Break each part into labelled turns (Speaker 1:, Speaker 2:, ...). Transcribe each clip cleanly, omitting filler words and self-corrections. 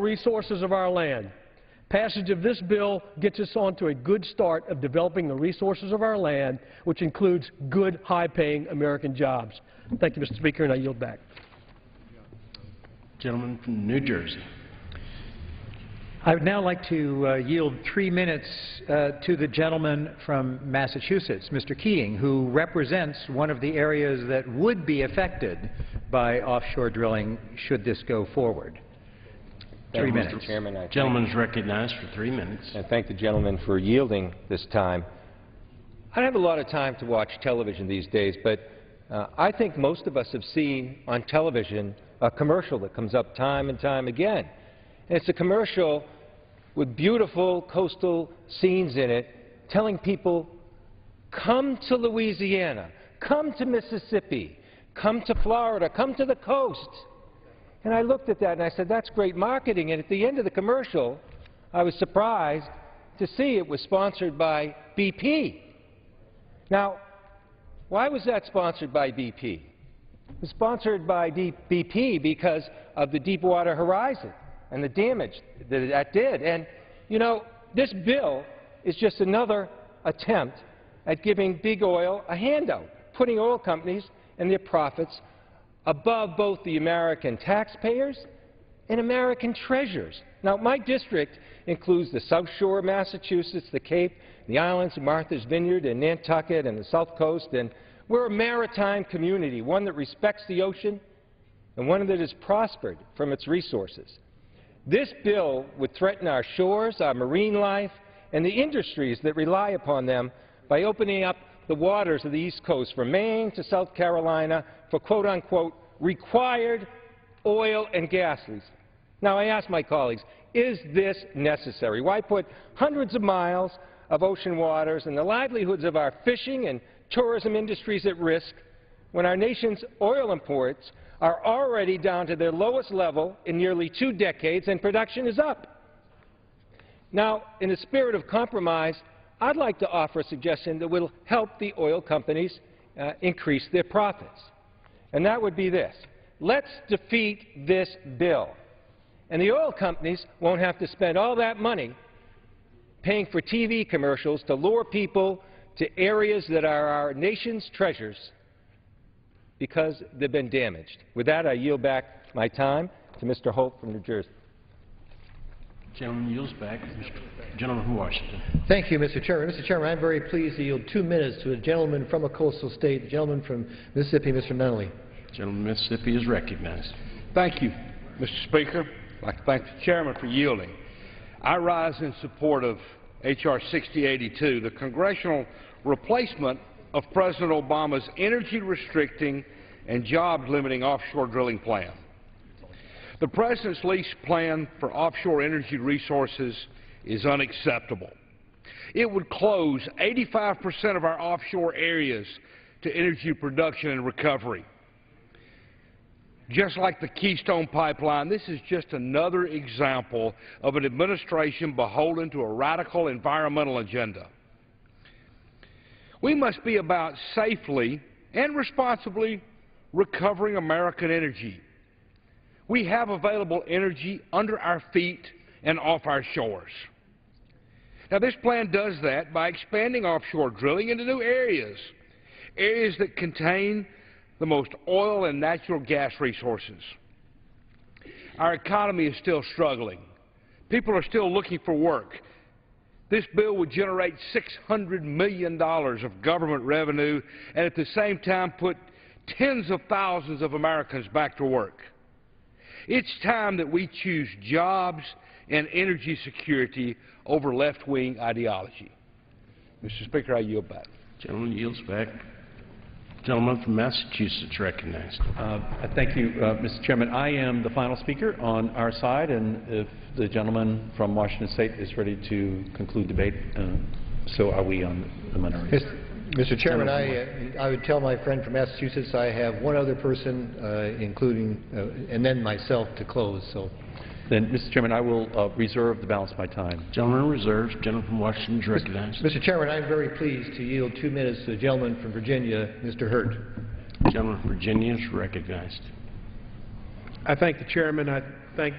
Speaker 1: resources of our land. Passage of this bill gets us on to a good start of developing the resources of our land, which includes good, high-paying American jobs. Thank you, Mr. Speaker, and I yield back.
Speaker 2: Gentleman from New Jersey.
Speaker 3: I would now like to yield 3 minutes to the gentleman from Massachusetts, Mr. Keating, who represents one of the areas that would be affected by offshore drilling should this go forward. 3 minutes.
Speaker 4: Mr. Chairman,
Speaker 2: Gentleman is recognized for 3 minutes.
Speaker 4: I thank the gentleman for yielding this time. I don't have a lot of time to watch television these days, but I think most of us have seen on television a commercial that comes up time and time again. And it's a commercial with beautiful coastal scenes in it telling people, come to Louisiana, come to Mississippi, come to Florida, come to the coast. And I looked at that and I said, that's great marketing. And at the end of the commercial, I was surprised to see it was sponsored by BP. Now, why was that sponsored by BP? It was sponsored by BP because of the Deepwater Horizon and the damage that did. And, you know, this bill is just another attempt at giving big oil a handout, putting oil companies and their profits above both the American taxpayers and American treasures. Now, my district includes the South Shore of Massachusetts, the Cape, the islands of Martha's Vineyard and Nantucket and the South Coast, and we're a maritime community, one that respects the ocean and one that has prospered from its resources. This bill would threaten our shores, our marine life, and the industries that rely upon them by opening up the waters of the East Coast from Maine to South Carolina for quote-unquote required oil and gas leases. Now, I ask my colleagues, is this necessary? Why put hundreds of miles of ocean waters and the livelihoods of our fishing and tourism industries at risk when our nation's oil imports are already down to their lowest level in nearly 2 decades and production is up? Now, in the spirit of compromise, I'd like to offer a suggestion that will help the oil companies increase their profits. And that would be this. Let's defeat this bill. And the oil companies won't have to spend all that money paying for TV commercials to lure people to areas that are our nation's treasures because they've been damaged. With that, I yield back my time to Mr. Holt from New Jersey.
Speaker 2: Gentleman yields back. Gentleman from Washington.
Speaker 5: Thank you, Mr. Chairman. Mr. Chairman, I'm very pleased to yield 2 minutes to a gentleman from a coastal state, the gentleman from Mississippi, Mr. Nunley.
Speaker 2: Gentleman from Mississippi is recognized.
Speaker 6: Thank you, Mr. Speaker. I'd like to thank the chairman for yielding. I rise in support of H.R. 6082, the congressional replacement of President Obama's energy-restricting and jobs-limiting offshore drilling plan. The President's lease plan for offshore energy resources is unacceptable. It would close 85% of our offshore areas to energy production and recovery. Just like the Keystone Pipeline, this is just another example of an administration beholden to a radical environmental agenda. We must be about safely and responsibly recovering American energy. We have available energy under our feet and off our shores. Now, this plan does that by expanding offshore drilling into new areas that contain the most oil and natural gas resources. Our economy is still struggling. People are still looking for work. This bill would generate $600 million of government revenue and at the same time put tens of thousands of Americans back to work. It's time that we choose jobs and energy security over left-wing ideology. Mr. Speaker, I yield back.
Speaker 2: Gentleman yields back. Gentleman from Massachusetts recognized.
Speaker 7: Thank you, Mr. Chairman. I am the final speaker on our side, and if the gentleman from Washington State is ready to conclude debate, so are we on the minority.
Speaker 5: Mr. Chairman, I would tell my friend from Massachusetts I have one other person, including, and then myself, to close. So.
Speaker 7: Then, Mr. Chairman, I will reserve the balance of my time.
Speaker 2: Gentleman reserves. Gentleman from Washington is recognized.
Speaker 5: Mr. Chairman, I'm very pleased to yield 2 minutes to the gentleman from Virginia, Mr. Hurt.
Speaker 2: Gentleman from Virginia is recognized.
Speaker 8: I thank the chairman. I thank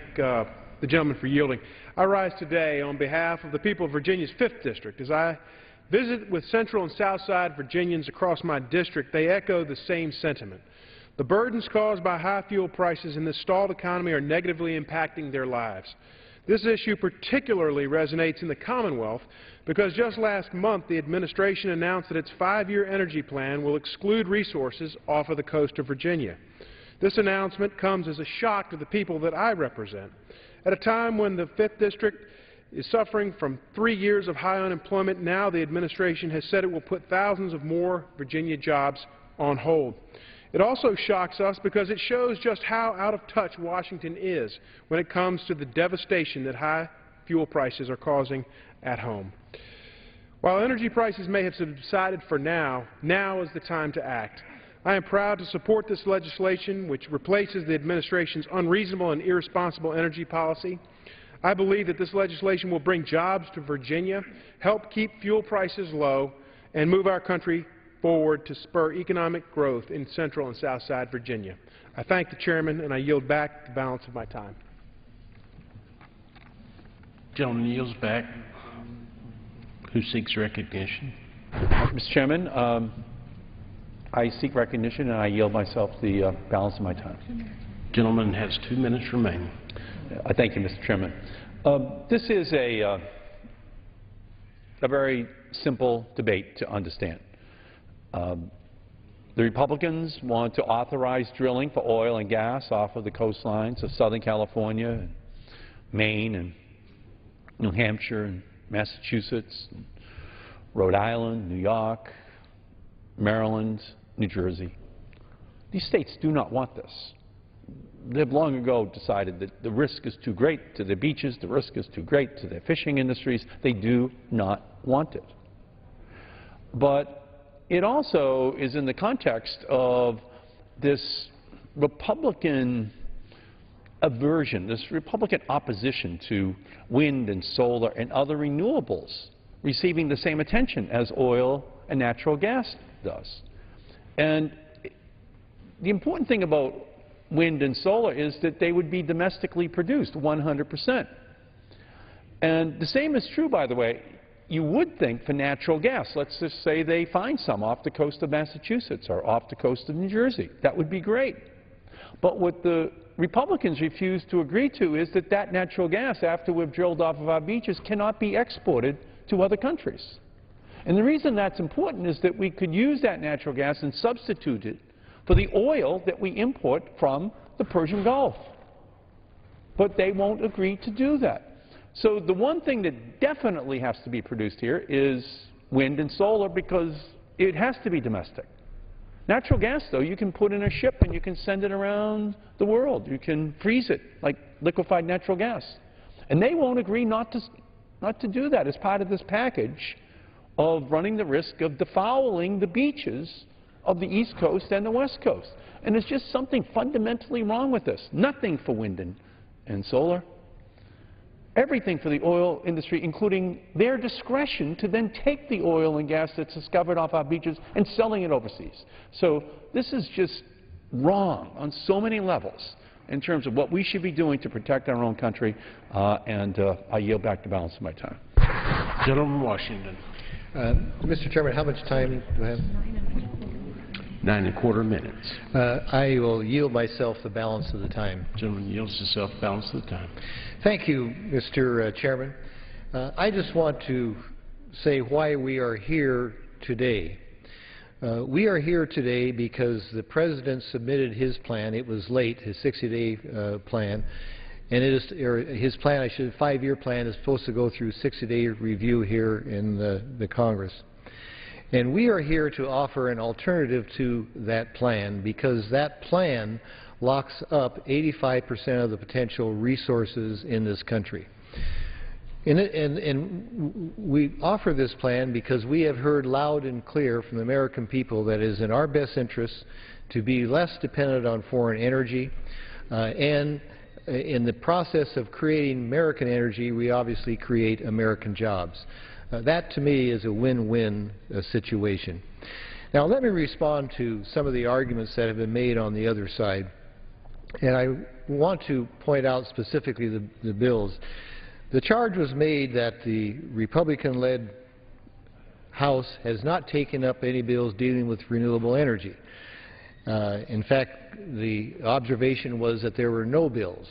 Speaker 8: the gentleman for yielding. I rise today on behalf of the people of Virginia's 5th District. As I visit with Central and South Side Virginians across my district, they echo the same sentiment. The burdens caused by high fuel prices in this stalled economy are negatively impacting their lives. This issue particularly resonates in the Commonwealth because just last month the administration announced that its 5-year energy plan will exclude resources off of the coast of Virginia. This announcement comes as a shock to the people that I represent. At a time when the 5th District is suffering from 3 years of high unemployment, now the administration has said it will put thousands of more Virginia jobs on hold. It also shocks us because it shows just how out of touch Washington is when it comes to the devastation that high fuel prices are causing at home. While energy prices may have subsided for now, now is the time to act. I am proud to support this legislation which replaces the administration's unreasonable and irresponsible energy policy. I believe that this legislation will bring jobs to Virginia, help keep fuel prices low, and move our country forward to spur economic growth in Central and South Side Virginia. I thank the Chairman, and I yield back the balance of my time.
Speaker 2: Gentleman yields back. Who seeks recognition?
Speaker 7: Mr. Chairman, I seek recognition and I yield myself the balance of my time.
Speaker 2: Gentleman has 2 minutes remaining.
Speaker 7: Thank you, Mr. Chairman. This is a very simple debate to understand. The Republicans want to authorize drilling for oil and gas off of the coastlines of Southern California, and Maine, and New Hampshire, and Massachusetts, and Rhode Island, New York, Maryland, New Jersey. These states do not want this. They've long ago decided that the risk is too great to their beaches, the risk is too great to their fishing industries. They do not want it. But it also is in the context of this Republican aversion, this Republican opposition to wind and solar and other renewables receiving the same attention as oil and natural gas does. And the important thing about wind and solar is that they would be domestically produced 100%. And the same is true, by the way, you would think for natural gas. Let's just say they find some off the coast of Massachusetts or off the coast of New Jersey. That would be great. But what the Republicans refuse to agree to is that that natural gas, after we've drilled off of our beaches, cannot be exported to other countries. And the reason that's important is that we could use that natural gas and substitute it for the oil that we import from the Persian Gulf. But they won't agree to do that. So the one thing that definitely has to be produced here is wind and solar because it has to be domestic. Natural gas, though, you can put in a ship and you can send it around the world. You can freeze it like liquefied natural gas. And they won't agree not to do that as part of this package of running the risk of defouling the beaches of the East Coast and the West Coast. And there's just something fundamentally wrong with this. Nothing for wind and solar. Everything for the oil industry, including their discretion to then take the oil and gas that's discovered off our beaches and selling it overseas. So this is just wrong on so many levels in terms of what we should be doing to protect our own country, and I yield back the balance of my time.
Speaker 2: Gentleman from Washington.
Speaker 5: Mr. Chairman, how much time do I have?
Speaker 2: 9¼ minutes.
Speaker 5: I will yield myself the balance of the time.
Speaker 2: Gentleman yields himself the balance of the time.
Speaker 5: Thank you, Mr. Chairman. I just want to say why we are here today. We are here today because the President submitted his plan. It was late, his 60-day plan. And it is, his plan, 5-year plan, is supposed to go through 60-day review here in the Congress. And we are here to offer an alternative to that plan because that plan locks up 85% of the potential resources in this country. And we offer this plan because we have heard loud and clear from the American people that it is in our best interest to be less dependent on foreign energy. And in the process of creating American energy, we obviously create American jobs. That, to me, is a win-win situation. Now, let me respond to some of the arguments that have been made on the other side. And I want to point out specifically the bills. The charge was made that the Republican-led House has not taken up any bills dealing with renewable energy. In fact, the observation was that there were no bills.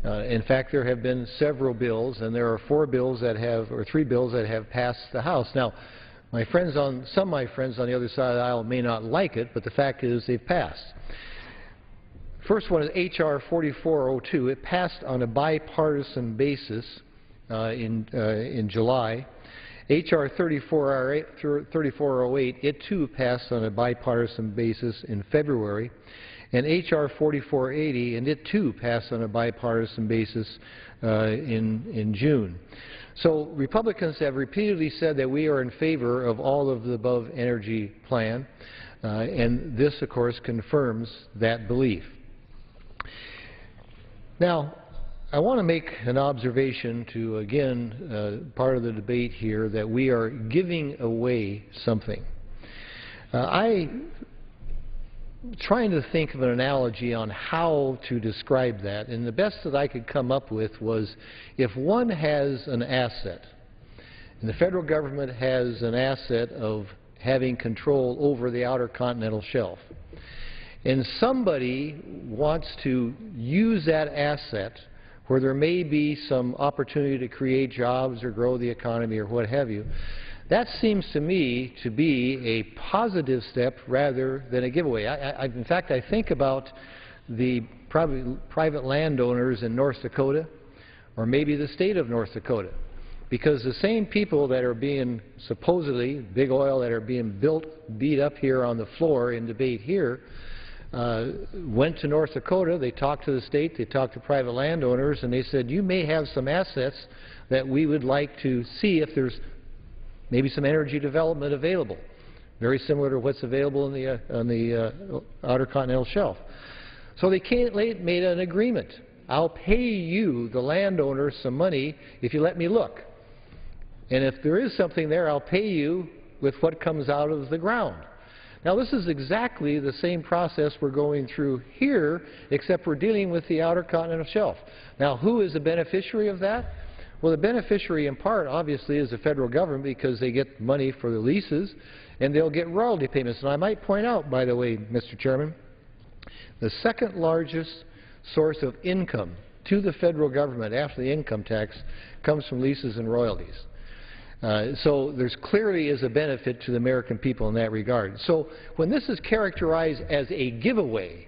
Speaker 5: In fact, there have been several bills, and there are 3 bills that have passed the House. Now, some of my friends on the other side of the aisle may not like it, but the fact is they've passed. First one is H.R. 4402. It passed on a bipartisan basis in July. H.R. 3408, it too passed on a bipartisan basis in February. And H.R. 4480, and it too passed on a bipartisan basis in June. So Republicans have repeatedly said that we are in favor of all of the above energy plan, and this, of course, confirms that belief. Now, I want to make an observation to, again, part of the debate here, that we are giving away something. I'm trying to think of an analogy on how to describe that, and the best that I could come up with was if one has an asset, and the federal government has an asset of having control over the outer continental shelf, and somebody wants to use that asset where there may be some opportunity to create jobs or grow the economy or what have you, that seems to me to be a positive step rather than a giveaway. In fact, I think about the private landowners in North Dakota, or maybe the state of North Dakota, because the same people that are being supposedly, big oil, that are being beat up here on the floor in debate here, went to North Dakota, they talked to the state, they talked to private landowners, and they said, you may have some assets that we would like to see if there's maybe some energy development available, very similar to what's available on the outer continental shelf. So they made an agreement. I'll pay you, the landowner, some money if you let me look. And if there is something there, I'll pay you with what comes out of the ground. Now, this is exactly the same process we're going through here, except we're dealing with the outer continental shelf. Now, who is the beneficiary of that? Well, the beneficiary in part, obviously, is the federal government, because they get money for the leases, and they'll get royalty payments. And I might point out, by the way, Mr. Chairman, the second largest source of income to the federal government after the income tax comes from leases and royalties. So there's clearly is a benefit to the American people in that regard. So when this is characterized as a giveaway,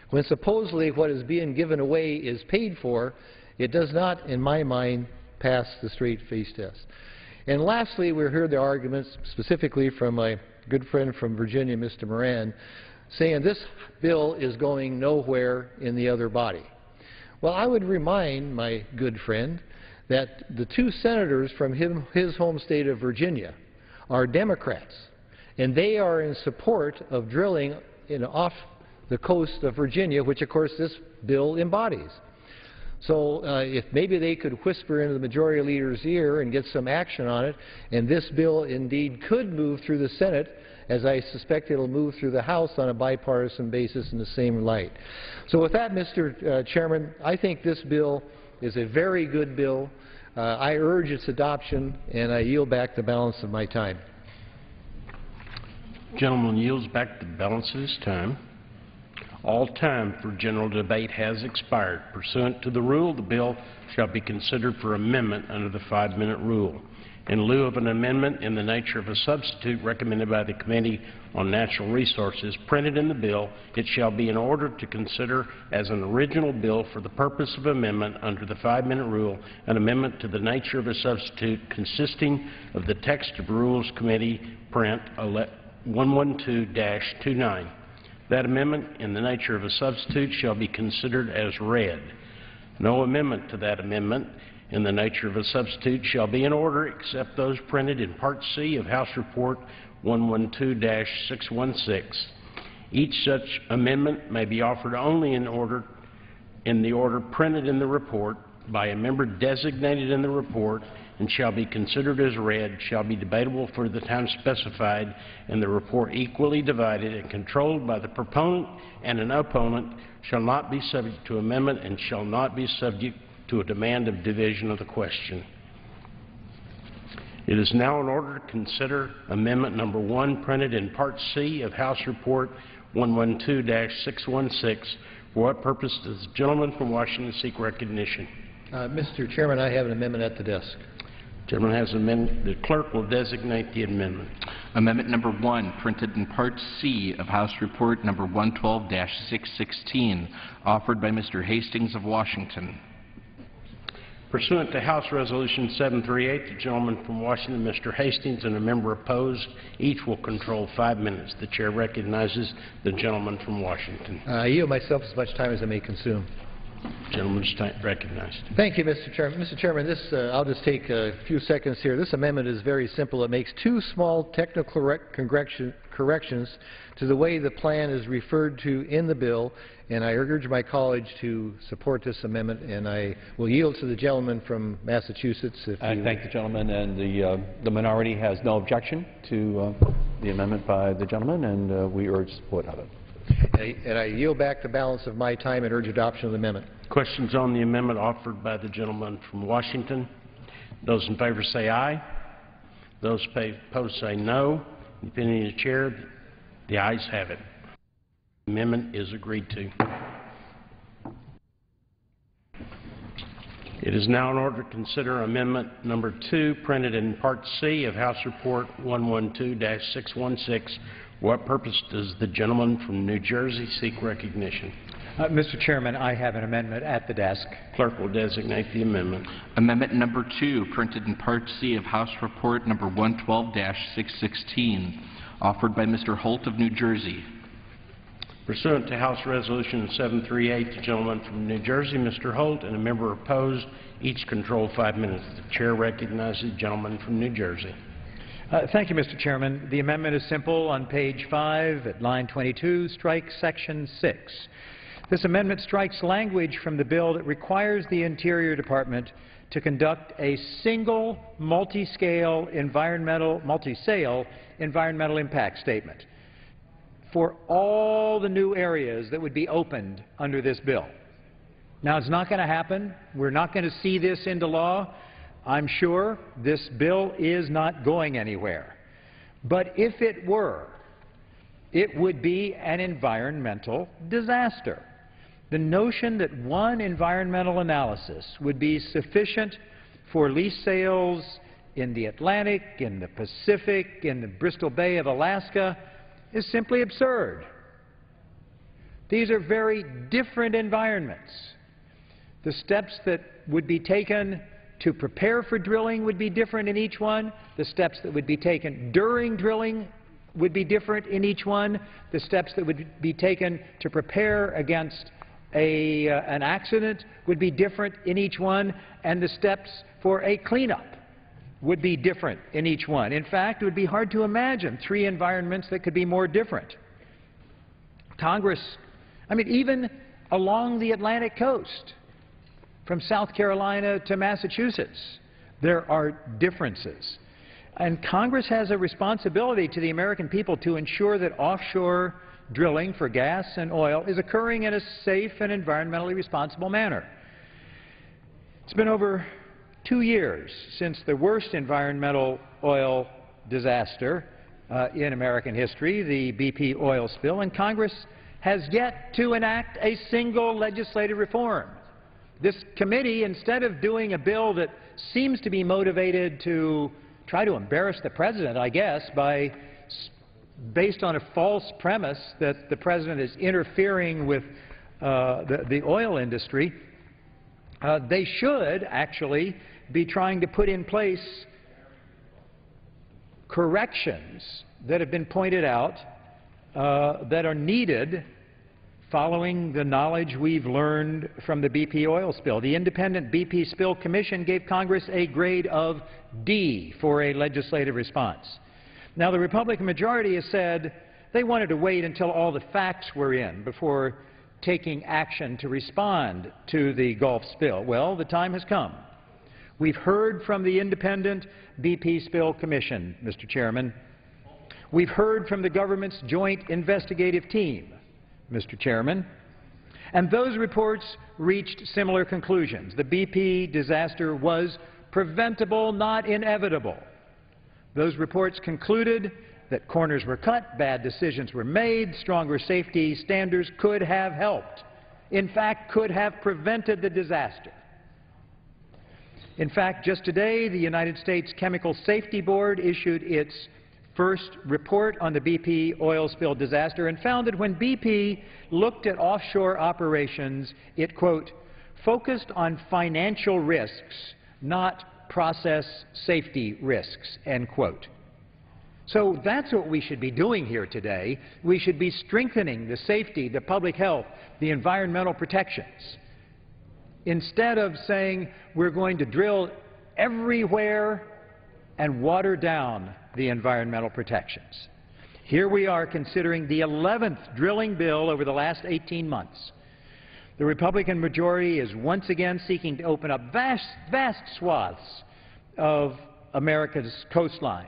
Speaker 5: when supposedly what is being given away is paid for, it does not, in my mind, pass the straight face test. And lastly, we heard the arguments specifically from my good friend from Virginia, Mr. Moran, saying this bill is going nowhere in the other body. Well, I would remind my good friend that the 2 senators from his home state of Virginia are Democrats, and they are in support of drilling off the coast of Virginia, which, of course, this bill embodies. So if maybe they could whisper into the majority leader's ear and get some action on it, and this bill indeed could move through the Senate, as I suspect it will move through the House on a bipartisan basis in the same light. So with that, Mr. Chairman, I think this bill is a very good bill. I urge its adoption, and I yield back the balance of my time.
Speaker 2: The gentleman yields back the balance of his time. All time for general debate has expired. Pursuant to the rule, the bill shall be considered for amendment under the 5-minute rule. In lieu of an amendment in the nature of a substitute recommended by the Committee on Natural Resources printed in the bill, it shall be in order to consider as an original bill for the purpose of amendment under the 5-minute rule, an amendment to the nature of a substitute consisting of the text of Rules Committee print 112-29. That amendment in the nature of a substitute shall be considered as read. No amendment to that amendment in the nature of a substitute shall be in order except those printed in Part C of House Report 112-616. Each such amendment may be offered only in the order printed in the report, by a member designated in the report and shall be considered as read, shall be debatable for the time specified, and the report equally divided and controlled by the proponent and an opponent, shall not be subject to amendment and shall not be subject to a demand of division of the question. It is now in order to consider Amendment Number 1, printed in Part C of House Report 112-616. For what purpose does the gentleman from Washington seek recognition?
Speaker 5: Mr. Chairman, I have an amendment at the desk.
Speaker 2: The gentleman has an amendment. The clerk will designate the amendment.
Speaker 9: Amendment Number 1, printed in Part C of House Report Number 112-616, offered by Mr. Hastings of Washington.
Speaker 2: Pursuant to House Resolution 738, the gentleman from Washington, Mr. Hastings, and a member opposed, each will control 5 minutes. The chair recognizes the gentleman from Washington.
Speaker 5: I yield myself as much time as I may consume.
Speaker 2: Gentleman is recognized.
Speaker 5: Thank you, Mr. Chairman. Mr. Chairman, I'll just take a few seconds here. This amendment is very simple. It makes 2 small technical corrections to the way the plan is referred to in the bill, and I urge my colleagues to support this amendment, and I will yield to the gentleman from Massachusetts.
Speaker 7: I thank the gentleman, and the minority has no objection to the amendment by the gentleman, and we urge support of it.
Speaker 5: And I yield back the balance of my time and urge adoption of the amendment.
Speaker 2: Questions on the amendment offered by the gentleman from Washington? Those in favor say aye. Those opposed say no. Depending on the chair, the ayes have it. The amendment is agreed to. It is now in order to consider Amendment Number 2, printed in Part C of House Report 112-616. What purpose does the gentleman from New Jersey seek recognition?
Speaker 3: Mr. Chairman, I have an amendment at the desk.
Speaker 2: Clerk will designate the amendment.
Speaker 9: Amendment Number 2, printed in Part C of House Report Number 112-616, offered by Mr. Holt of New Jersey.
Speaker 2: Pursuant to House Resolution 738, the gentleman from New Jersey, Mr. Holt, and a member opposed, each control 5 minutes. The chair recognizes the gentleman from New Jersey.
Speaker 3: Thank you, Mr. Chairman. The amendment is simple. On page 5 at line 22, strike Section 6. This amendment strikes language from the bill that requires the Interior Department to conduct a single multi-sale environmental impact statement for all the new areas that would be opened under this bill. Now, it's not going to happen. We're not going to see this into law. I'm sure this bill is not going anywhere. But if it were, it would be an environmental disaster. The notion that one environmental analysis would be sufficient for lease sales in the Atlantic, in the Pacific, in the Bristol Bay of Alaska is simply absurd. These are very different environments. The steps that would be taken to prepare for drilling would be different in each one. The steps that would be taken during drilling would be different in each one. The steps that would be taken to prepare against an accident would be different in each one, and the steps for a cleanup would be different in each one. In fact, it would be hard to imagine 3 environments that could be more different. Congress, even along the Atlantic coast, from South Carolina to Massachusetts, there are differences. And Congress has a responsibility to the American people to ensure that offshore drilling for gas and oil is occurring in a safe and environmentally responsible manner. It's been over 2 years since the worst environmental oil disaster in American history, the BP oil spill, and Congress has yet to enact a single legislative reform. This committee, instead of doing a bill that seems to be motivated to try to embarrass the President, I guess, based on a false premise that the President is interfering with the oil industry, they should actually be trying to put in place corrections that have been pointed out that are needed following the knowledge we've learned from the BP oil spill. The Independent BP Spill Commission gave Congress a grade of D for a legislative response. Now, the Republican majority has said they wanted to wait until all the facts were in before taking action to respond to the Gulf spill. Well, the time has come. We've heard from the independent BP Spill Commission, Mr. Chairman. We've heard from the government's Joint Investigative Team, Mr. Chairman. And those reports reached similar conclusions. The BP disaster was preventable, not inevitable. Those reports concluded that corners were cut, bad decisions were made, stronger safety standards could have helped. In fact, could have prevented the disaster. In fact, just today, the United States Chemical Safety Board issued its first report on the BP oil spill disaster and found that when BP looked at offshore operations, it, quote, focused on financial risks, not process safety risks, end quote. So that's what we should be doing here today. We should be strengthening the safety, the public health, the environmental protections. Instead of saying we're going to drill everywhere and water down the environmental protections. Here we are considering the 11th drilling bill over the last 18 months. The Republican majority is once again seeking to open up vast swaths of America's coastlines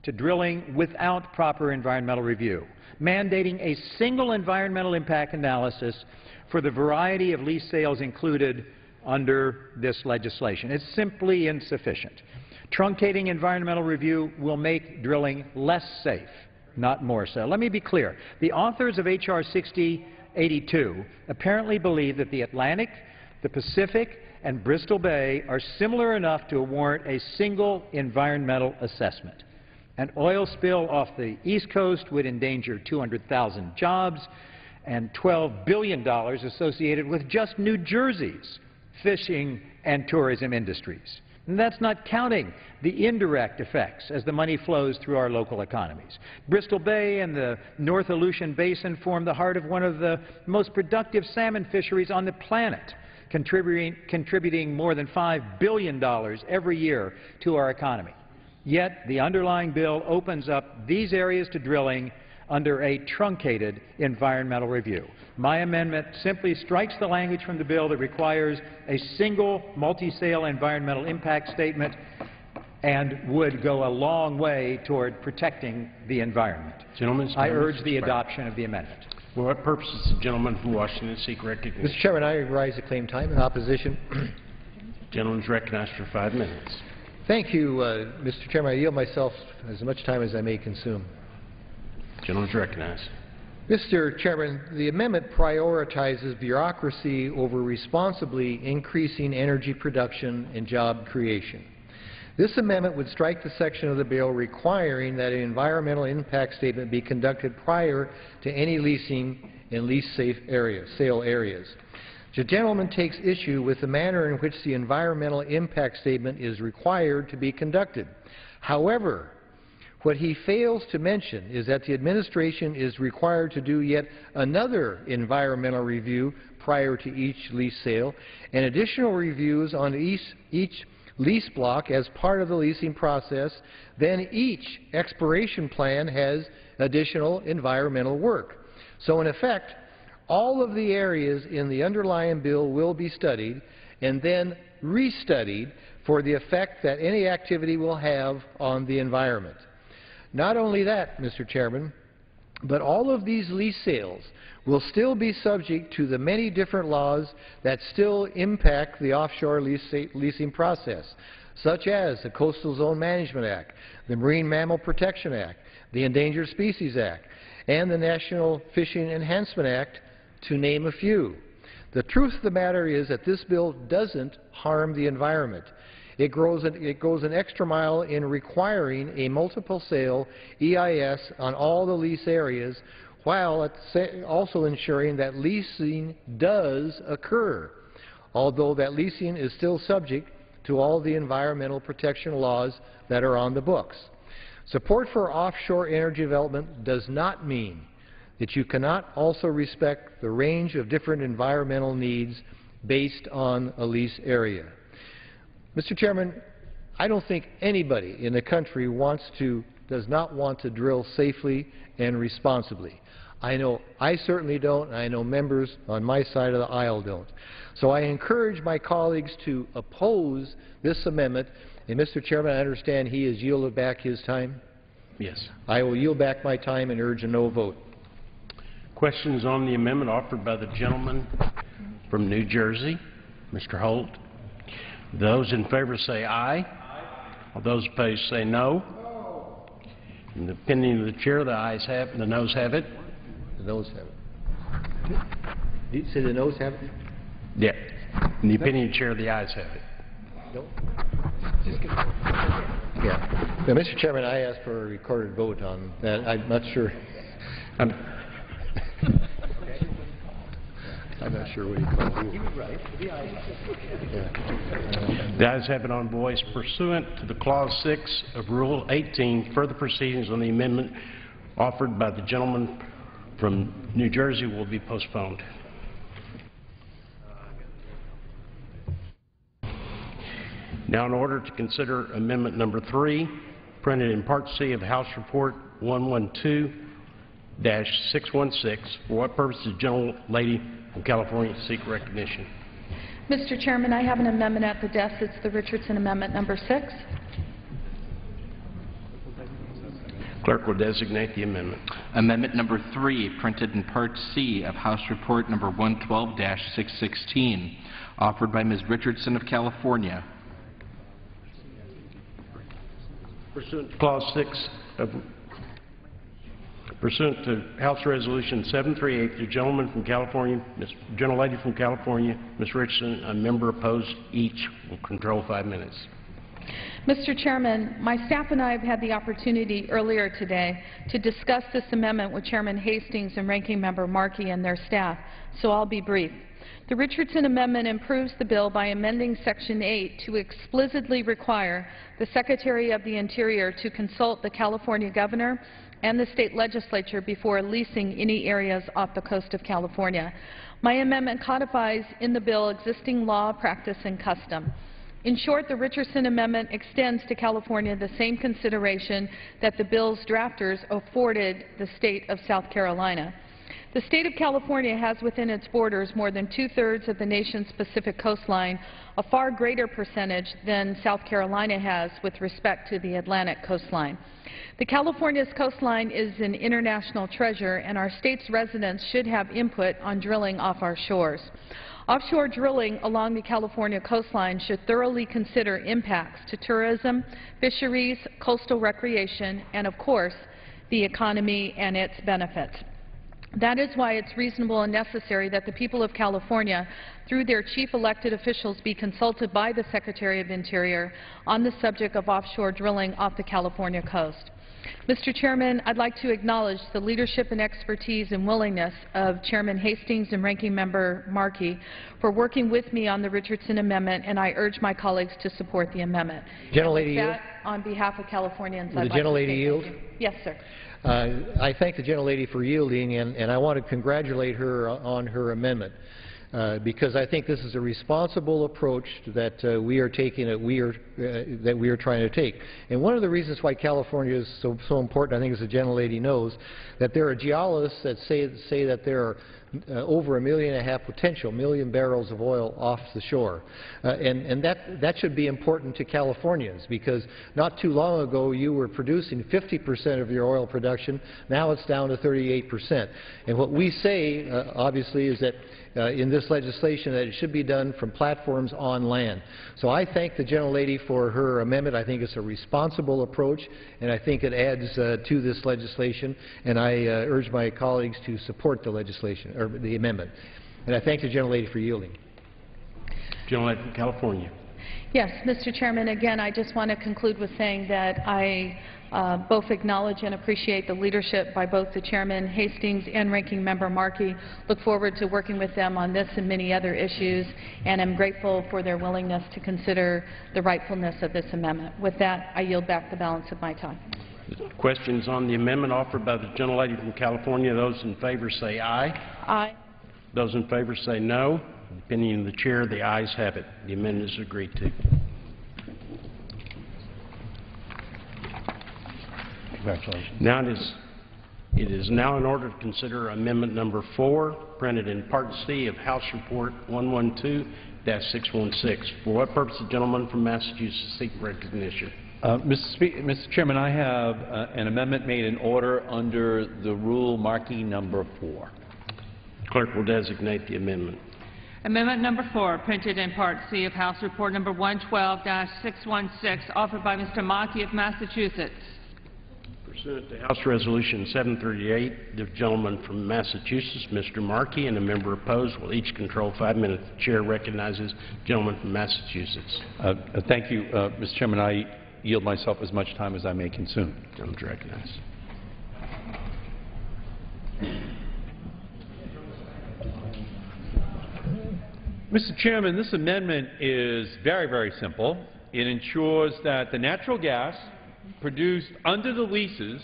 Speaker 3: to drilling without proper environmental review, mandating a single environmental impact analysis for the variety of lease sales included under this legislation. It's simply insufficient. Truncating environmental review will make drilling less safe, not more so. Let me be clear. The authors of H.R. 6082 apparently believe that the Atlantic, the Pacific, and Bristol Bay are similar enough to warrant a single environmental assessment. An oil spill off the East Coast would endanger 200,000 jobs and $12 billion associated with just New Jersey's fishing and tourism industries. And that's not counting the indirect effects as the money flows through our local economies. Bristol Bay and the North Aleutian Basin form the heart of one of the most productive salmon fisheries on the planet, contributing more than $5 billion every year to our economy. Yet the underlying bill opens up these areas to drilling under a truncated environmental review. My amendment simply strikes the language from the bill that requires a single multi-sale environmental impact statement and would go a long way toward protecting the environment. I urge the adoption of the amendment.
Speaker 2: For what purpose does the gentleman from Washington seek recognition?
Speaker 5: Mr. Chairman, I rise to claim time in opposition.
Speaker 2: Gentleman is recognized for 5 minutes.
Speaker 5: Thank you, Mr. Chairman. I yield myself as much time as I may consume.
Speaker 2: Gentleman is recognized.
Speaker 5: Mr. Chairman, the amendment prioritizes bureaucracy over responsibly increasing energy production and job creation. This amendment would strike the section of the bill requiring that an environmental impact statement be conducted prior to any leasing in lease-safe sale areas. The gentleman takes issue with the manner in which the environmental impact statement is required to be conducted. However, what he fails to mention is that the administration is required to do yet another environmental review prior to each lease sale, and additional reviews on each lease block as part of the leasing process. Then each expiration plan has additional environmental work. So in effect, all of the areas in the underlying bill will be studied and then restudied for the effect that any activity will have on the environment. Not only that, Mr. Chairman, but all of these lease sales will still be subject to the many different laws that still impact the offshore leasing process, such as the Coastal Zone Management Act, the Marine Mammal Protection Act, the Endangered Species Act, and the National Fishing Enhancement Act, to name a few. The truth of the matter is that this bill doesn't harm the environment. It goes an extra mile in requiring a multiple sale EIS on all the lease areas, while also ensuring that leasing does occur, although that leasing is still subject to all the environmental protection laws that are on the books. Support for offshore energy development does not mean that you cannot also respect the range of different environmental needs based on a lease area. Mr. Chairman, I don't think anybody in the country does not want to drill safely and responsibly. I know I certainly don't, and I know members on my side of the aisle don't. So I encourage my colleagues to oppose this amendment. And, Mr. Chairman, I understand he has yielded back his time.
Speaker 2: Yes.
Speaker 5: I will yield back my time and urge a no vote.
Speaker 2: Questions on the amendment offered by the gentleman from New Jersey, Mr. Holt? Those in favor say aye. All those opposed say no. In the opinion of the chair, the ayes have it, the noes have it.
Speaker 5: The noes have it. Did you say the noes have it?
Speaker 2: Yeah. In the opinion of the chair, the ayes have it.
Speaker 5: No. Yeah. Now, Mr. Chairman, I asked for a recorded vote on that. I'm not sure. I'm not sure what he called you. He was right. Yeah.
Speaker 2: The ayes have it on voice. Pursuant to the Clause 6 of Rule 18, further proceedings on the amendment offered by the gentleman from New Jersey will be postponed. Now, in order to consider Amendment Number 3, printed in Part C of House Report 112-616, for what purpose does the gentlelady from California seek recognition?
Speaker 10: Mr. Chairman, I have an amendment at the desk. It's the Richardson Amendment Number 6.
Speaker 2: Clerk will designate the amendment.
Speaker 9: Amendment Number 3, printed in Part C of House Report Number 112-616, offered by Ms. Richardson of California.
Speaker 2: Pursuant to Clause 6 of Pursuant to House Resolution 738, the gentleman from California, gentlelady from California, Ms. Richardson, a member opposed, each will control 5 minutes.
Speaker 10: Mr. Chairman, my staff and I have had the opportunity earlier today to discuss this amendment with Chairman Hastings and Ranking Member Markey and their staff, so I'll be brief. The Richardson Amendment improves the bill by amending Section 8 to explicitly require the Secretary of the Interior to consult the California Governor and the state legislature before leasing any areas off the coast of California. My amendment codifies in the bill existing law, practice, and custom. In short, the Richardson Amendment extends to California the same consideration that the bill's drafters afforded the state of South Carolina. The state of California has within its borders more than 2/3 of the nation's Pacific coastline, a far greater percentage than South Carolina has with respect to the Atlantic coastline. The California's coastline is an international treasure, and our state's residents should have input on drilling off our shores. Offshore drilling along the California coastline should thoroughly consider impacts to tourism, fisheries, coastal recreation, and of course, the economy and its benefits. That is why it's reasonable and necessary that the people of California, through their chief elected officials, be consulted by the Secretary of Interior on the subject of offshore drilling off the California coast. Mr. Chairman, I'd like to acknowledge the leadership and expertise and willingness of Chairman Hastings and Ranking Member Markey for working with me on the Richardson Amendment, and I urge my colleagues to support the amendment.
Speaker 5: Gentlelady yield.
Speaker 10: On behalf of Californians,
Speaker 5: Will the gentlelady yield?
Speaker 10: Yes, sir.
Speaker 5: I thank the gentlelady for yielding, and I want to congratulate her on her amendment, because I think this is a responsible approach that we are taking, that we are trying to take. And one of the reasons why California is so important, I think, as the gentlelady knows, that there are geologists that say that there are over 1.5 million barrels of oil off the shore. And that should be important to Californians, because not too long ago you were producing 50% of your oil production. Now it's down to 38%. And what we say, obviously, is that in this legislation that it should be done from platforms on land. So I thank the gentlelady for her amendment. I think it's a responsible approach, and I think it adds to this legislation, and I urge my colleagues to support the legislation, or the amendment. And I thank the gentlelady for yielding.
Speaker 2: Gentlelady from California.
Speaker 10: Yes, Mr. Chairman, again, I just want to conclude with saying that I both acknowledge and appreciate the leadership by both the Chairman Hastings and Ranking Member Markey. Look forward to working with them on this and many other issues, and I'm grateful for their willingness to consider the rightfulness of this amendment. With that, I yield back the balance of my time.
Speaker 2: Questions on the amendment offered by the gentlelady from California? Those in favor say aye.
Speaker 10: Aye.
Speaker 2: Those in favor say no. In the opinion of the chair, the ayes have it. The amendment is agreed to. Congratulations. Now it It is now in order to consider Amendment Number 4, printed in Part C of House Report 112-616. For what purpose the gentleman from Massachusetts seek recognition?
Speaker 7: Mr. Chairman, I have an amendment made in order under the rule marking number 4.
Speaker 2: Clerk will designate the amendment.
Speaker 11: Amendment number 4, printed in Part C of House Report number 112-616, offered by Mr. Markey of Massachusetts.
Speaker 2: Pursuant to House Resolution 738, the gentleman from Massachusetts, Mr. Markey, and a member opposed will each control 5 minutes. The chair recognizes the gentleman from Massachusetts.
Speaker 7: Thank you, Mr. Chairman. I yield myself as much time as I may consume.
Speaker 2: Gentleman is recognized.
Speaker 7: Mr. Chairman, this amendment is very, very simple. It ensures that the natural gas produced under the leases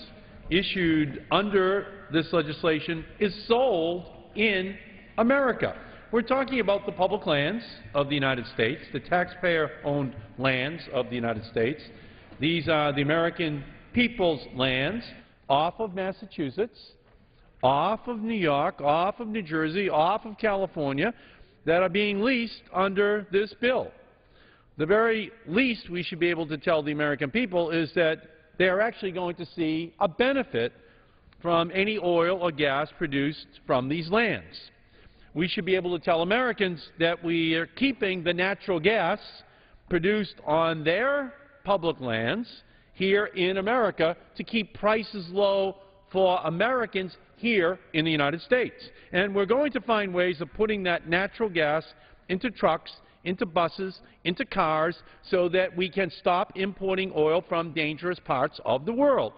Speaker 7: issued under this legislation is sold in America. We're talking about the public lands of the United States, the taxpayer-owned lands of the United States. These are the American people's lands off of Massachusetts, off of New York, off of New Jersey, off of California, that are being leased under this bill. The very least we should be able to tell the American people is that they are actually going to see a benefit from any oil or gas produced from these lands. We should be able to tell Americans that we are keeping the natural gas produced on their public lands here in America to keep prices low for Americans here in the United States. And we're going to find ways of putting that natural gas into trucks, into buses, into cars, so that we can stop importing oil from dangerous parts of the world.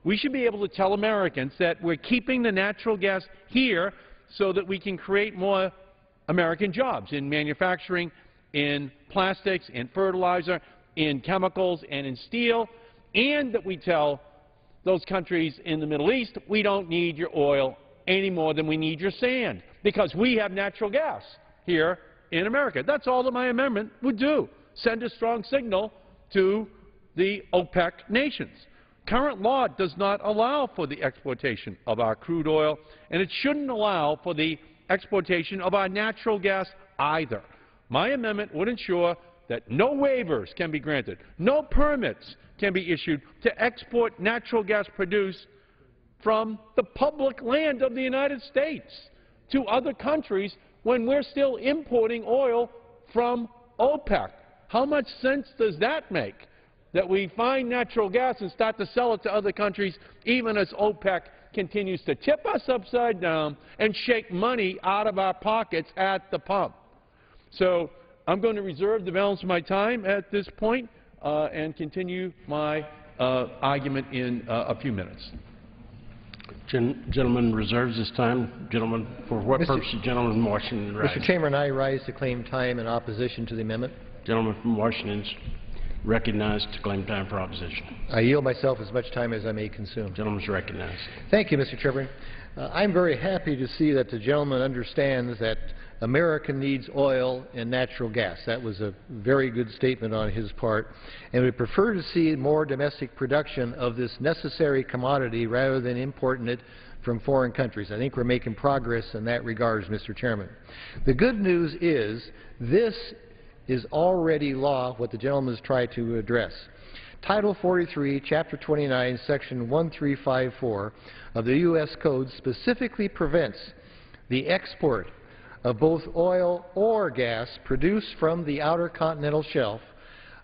Speaker 7: We should be able to tell Americans that we're keeping the natural gas here so that we can create more American jobs in manufacturing, in plastics, in fertilizer, in chemicals, and in steel, and that we tell those countries in the Middle East, we don't need your oil any more than we need your sand, because we have natural gas here in America. That's all that my amendment would do, send a strong signal to the OPEC nations. Current law does not allow for the exportation of our crude oil, and it shouldn't allow for the exportation of our natural gas either. My amendment would ensure that no waivers can be granted, no permits can be issued to export natural gas produced from the public land of the United States to other countries when we're still importing oil from OPEC. How much sense does that make, that we find natural gas and start to sell it to other countries even as OPEC continues to tip us upside down and shake money out of our pockets at the pump? So I'm going to reserve the balance of my time at this point and continue my argument in a few minutes.
Speaker 2: Gentleman reserves his time. Gentleman, for what purpose the gentleman from Washington rise?
Speaker 5: Mr. Chairman, I rise to claim time in opposition to the amendment.
Speaker 2: Gentleman from Washington is recognized to claim time for opposition.
Speaker 5: I yield myself as much time as I may consume.
Speaker 2: Gentleman is recognized.
Speaker 5: Thank you, Mr. Chairman. I'm very happy to see that the gentleman understands that America needs oil and natural gas. That was a very good statement on his part. And we prefer to see more domestic production of this necessary commodity rather than importing it from foreign countries. I think we're making progress in that regard, Mr. Chairman. The good news is this is already law, what the gentleman has tried to address. Title 43, Chapter 29, Section 1354 of the U.S. Code specifically prevents the export of both oil or gas produced from the outer continental shelf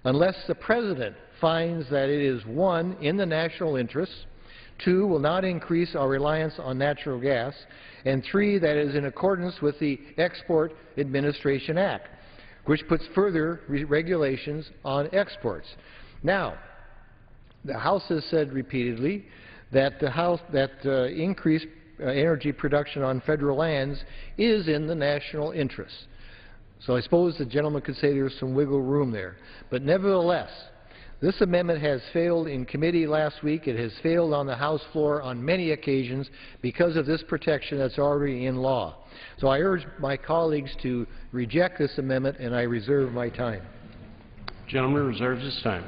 Speaker 5: unless the President finds that it is, 1, in the national interest, 2, will not increase our reliance on natural gas, and 3, that is in accordance with the Export Administration Act, which puts further regulations on exports. Now, the House has said repeatedly that increased energy production on federal lands is in the national interest. So I suppose the gentleman could say there's some wiggle room there. But nevertheless, this amendment has failed in committee last week. It has failed on the House floor on many occasions because of this protection that's already in law. So I urge my colleagues to reject this amendment, and I reserve my time.
Speaker 2: Gentleman reserves his time.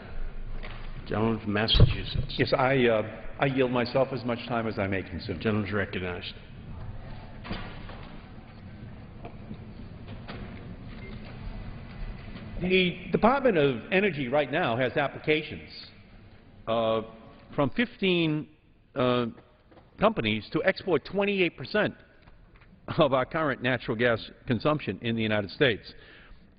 Speaker 2: Gentleman from Massachusetts.
Speaker 7: Yes, I yield myself as much time as I may consume.
Speaker 2: Gentleman is recognized.
Speaker 7: The Department of Energy right now has applications from 15 companies to export 28% of our current natural gas consumption in the United States.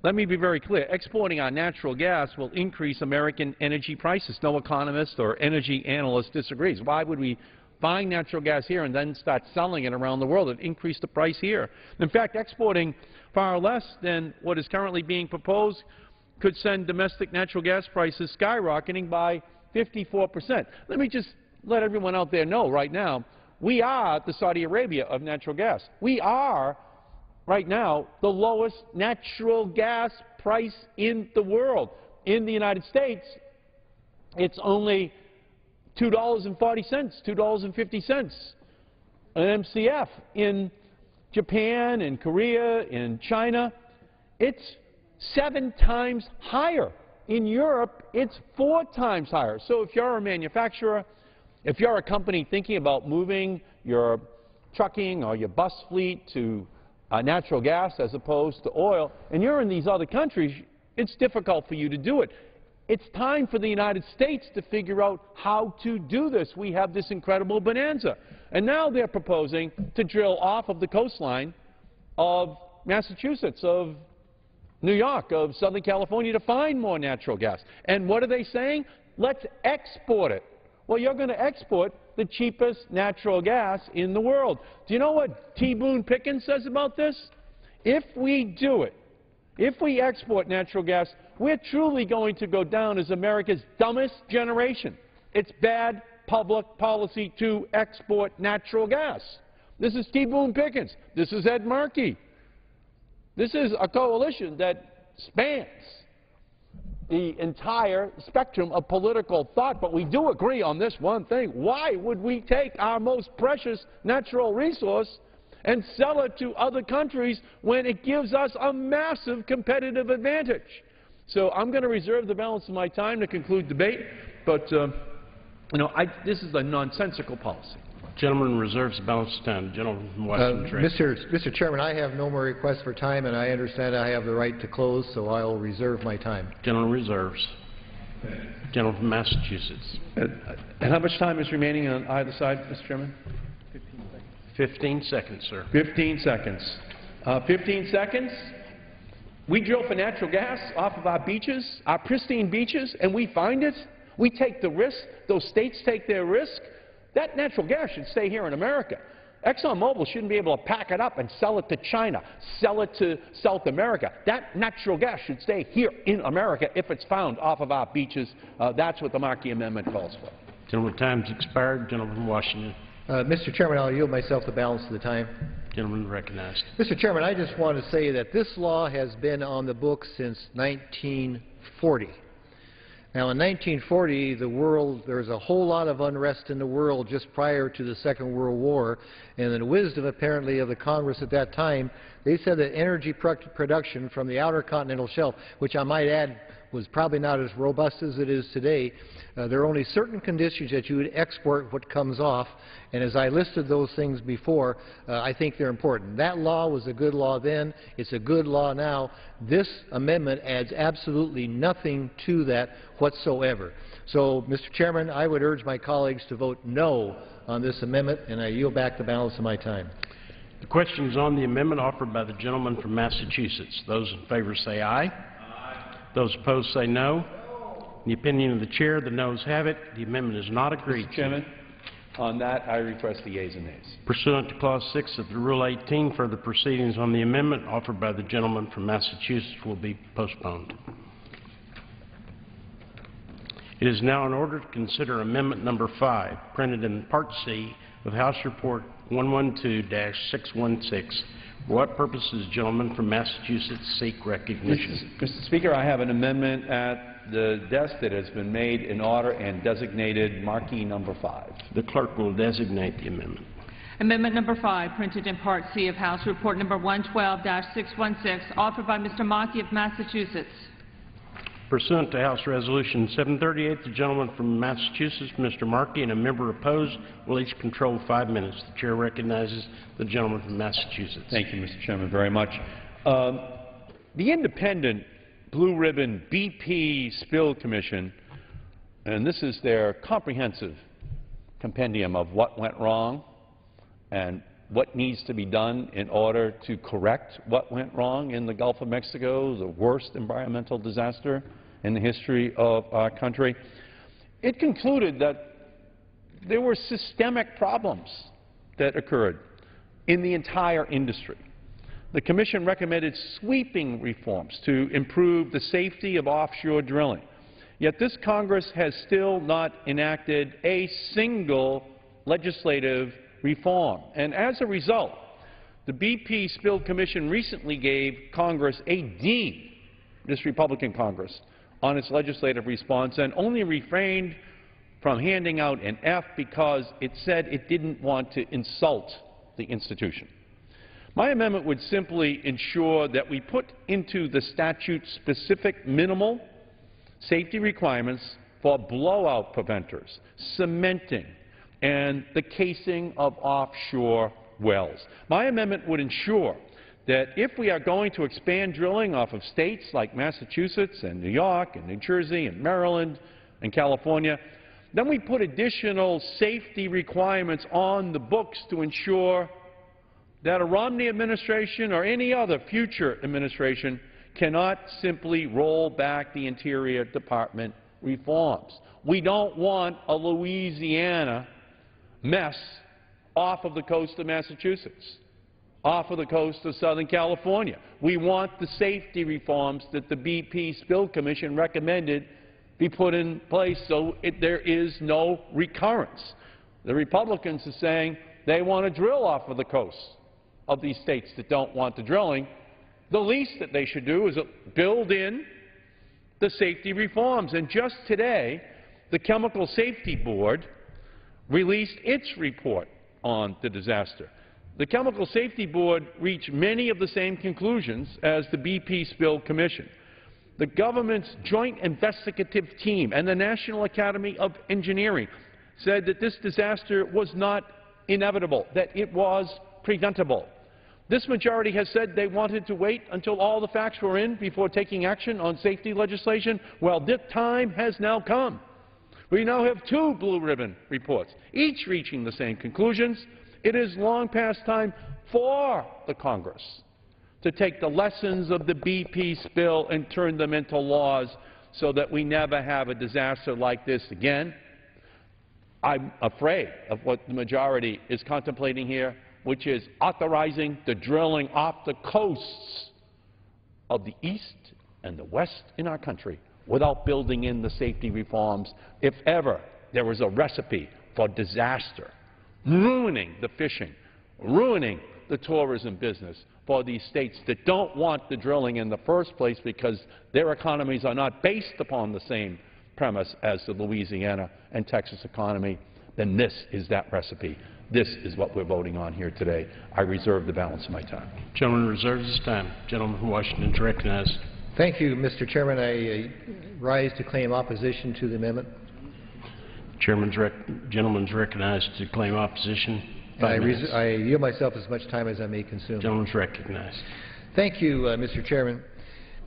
Speaker 7: Let me be very clear. Exporting our natural gas will increase American energy prices. No economist or energy analyst disagrees. Why would we buy natural gas here and then start selling it around the world and increase the price here? In fact, exporting far less than what is currently being proposed could send domestic natural gas prices skyrocketing by 54%. Let me just let everyone out there know right now, we are the Saudi Arabia of natural gas. We are, right now, the lowest natural gas price in the world. In the United States, it's only $2.40, $2.50 an MCF. In Japan, in Korea, in China, it's 7 times higher. In Europe, it's 4 times higher. So if you're a manufacturer, if you're a company thinking about moving your trucking or your bus fleet to natural gas as opposed to oil, and you're in these other countries, it's difficult for you to do it. It's time for the United States to figure out how to do this. We have this incredible bonanza. And now they're proposing to drill off of the coastline of Massachusetts, of New York, of Southern California to find more natural gas. And what are they saying? Let's export it. Well, you're going to export the cheapest natural gas in the world. Do you know what T. Boone Pickens says about this? If we do it, if we export natural gas, we're truly going to go down as America's dumbest generation. It's bad public policy to export natural gas. This is T. Boone Pickens. This is Ed Markey. This is a coalition that spans the entire spectrum of political thought, but we do agree on this one thing. Why would we take our most precious natural resource and sell it to other countries when it gives us a massive competitive advantage? So I'm going to reserve the balance of my time to conclude debate, but this is a nonsensical policy.
Speaker 2: Gentleman reserves the balance of time. Gentleman from Washington Trade.
Speaker 5: Mr. Chairman, I have no more requests for time, and I understand I have the right to close, so I'll reserve my time.
Speaker 2: Gentleman reserves. Gentleman from Massachusetts.
Speaker 7: And how much time is remaining on either side, Mr. Chairman?
Speaker 2: 15 seconds, sir.
Speaker 7: 15 seconds. 15 seconds. We drill for natural gas off of our beaches, our pristine beaches, and we find it. We take the risk. Those states take their risk. That natural gas should stay here in America. ExxonMobil shouldn't be able to pack it up and sell it to China, sell it to South America. That natural gas should stay here in America if it's found off of our beaches. That's what the Markey Amendment calls for.
Speaker 2: Gentleman, time's expired. Gentleman from Washington.
Speaker 5: Mr. Chairman, I'll yield myself the balance of the time.
Speaker 2: Gentleman recognized.
Speaker 5: Mr. Chairman, I just want to say that this law has been on the books since 1940. Now, in 1940, there was a whole lot of unrest in the world just prior to the Second World War, and the wisdom, apparently, of the Congress at that time, they said that energy production from the outer continental shelf, which I might add was probably not as robust as it is today, there are only certain conditions that you would export what comes off, and as I listed those things before, I think they're important. That law was a good law then. It's a good law now. This amendment adds absolutely nothing to that whatsoever. So, Mr. Chairman, I would urge my colleagues to vote no on this amendment, and I yield back the balance of my time.
Speaker 2: The question is on the amendment offered by the gentleman from Massachusetts. Those in favor say aye. Those opposed say no. In the opinion of the chair, the noes have it. The amendment is not agreed
Speaker 7: Mr. Chairman, on that, I request the yeas and nays.
Speaker 2: Pursuant to Clause 6 of the Rule 18, further proceedings on the amendment offered by the gentleman from Massachusetts will be postponed. It is now in order to consider Amendment Number 5, printed in Part C of House Report 112-616. For what purposes, gentlemen from Massachusetts, seek recognition?
Speaker 7: Mr. Speaker, I have an amendment at the desk that has been made in order and designated Markey number 5.
Speaker 2: The clerk will designate the amendment.
Speaker 11: Amendment number 5, printed in Part C of House Report number 112-616, offered by Mr. Markey of Massachusetts.
Speaker 2: Pursuant to House Resolution 738, the gentleman from Massachusetts, Mr. Markey, and a member opposed will each control 5 minutes. The chair recognizes the gentleman from Massachusetts.
Speaker 7: Thank you, Mr. Chairman, very much. The independent Blue Ribbon BP Spill Commission, and this is their comprehensive compendium of what went wrong and what needs to be done in order to correct what went wrong in the Gulf of Mexico, the worst environmental disaster in the history of our country. It concluded that there were systemic problems that occurred in the entire industry. The Commission recommended sweeping reforms to improve the safety of offshore drilling. Yet this Congress has still not enacted a single legislative reform. And as a result, the BP Spill Commission recently gave Congress a D, this Republican Congress, on its legislative response and only refrained from handing out an F because it said it didn't want to insult the institution. My amendment would simply ensure that we put into the statute specific minimal safety requirements for blowout preventers, cementing, and the casing of offshore wells. My amendment would ensure that if we are going to expand drilling off of states like Massachusetts and New York and New Jersey and Maryland and California, then we put additional safety requirements on the books to ensure that a Romney administration or any other future administration cannot simply roll back the Interior Department reforms. We don't want a Louisiana mess off of the coast of Massachusetts, off of the coast of Southern California. We want the safety reforms that the BP Spill Commission recommended be put in place so there is no recurrence. The Republicans are saying they want to drill off of the coast of these states that don't want the drilling. The least that they should do is build in the safety reforms. And just today, the Chemical Safety Board released its report on the disaster. The Chemical Safety Board reached many of the same conclusions as the BP Spill Commission. The government's Joint Investigative Team and the National Academy of Engineering said that this disaster was not inevitable, that it was preventable. This majority has said they wanted to wait until all the facts were in before taking action on safety legislation. Well, this time has now come. We now have 2 Blue Ribbon reports, each reaching the same conclusions. It is long past time for the Congress to take the lessons of the BP spill and turn them into laws so that we never have a disaster like this again. I'm afraid of what the majority is contemplating here, which is authorizing the drilling off the coasts of the east and the west in our country without building in the safety reforms. If ever there was a recipe for disaster, ruining the fishing, ruining the tourism business for these states that don't want the drilling in the first place because their economies are not based upon the same premise as the Louisiana and Texas economy, then this is that recipe. This is what we're voting on here today. I reserve the balance of my time.
Speaker 2: Gentleman reserves his time. Gentleman from Washington is recognized.
Speaker 5: Thank you, Mr. Chairman. I rise to claim opposition to the amendment.
Speaker 2: Gentleman's recognized to claim opposition.
Speaker 5: I yield myself as much time as I may consume.
Speaker 2: Gentleman's recognized.
Speaker 5: Thank you, Mr. Chairman.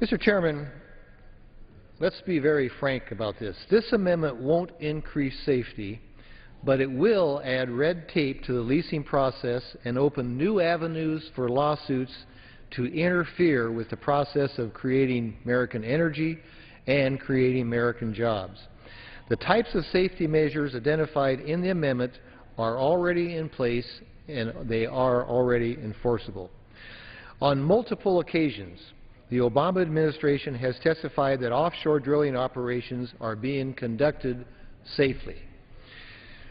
Speaker 5: Mr. Chairman, let's be very frank about this. This amendment won't increase safety, but it will add red tape to the leasing process and open new avenues for lawsuits to interfere with the process of creating American energy and creating American jobs. The types of safety measures identified in the amendment are already in place and they are already enforceable. On multiple occasions, the Obama administration has testified that offshore drilling operations are being conducted safely.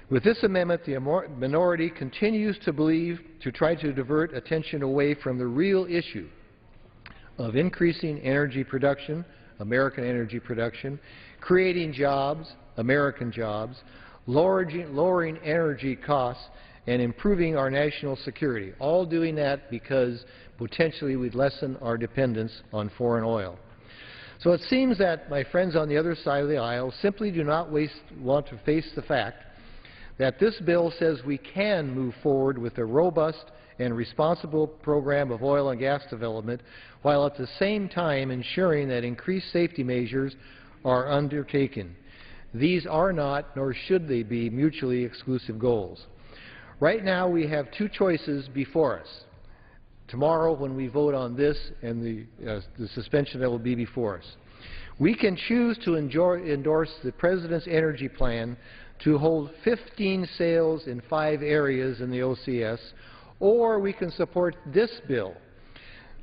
Speaker 5: With this amendment, the minority continues to try to divert attention away from the real issue of increasing energy production, American energy production, creating jobs, American jobs, lowering energy costs, and improving our national security, all doing that because potentially we'd lessen our dependence on foreign oil. So it seems that my friends on the other side of the aisle simply do not want to face the fact that this bill says we can move forward with a robust and responsible program of oil and gas development, while at the same time ensuring that increased safety measures are undertaken. These are not, nor should they be, mutually exclusive goals. Right now we have two choices before us. Tomorrow when we vote on this and the suspension that will be before us. We can choose to endorse the President's energy plan to hold 15 sales in 5 areas in the OCS, or we can support this bill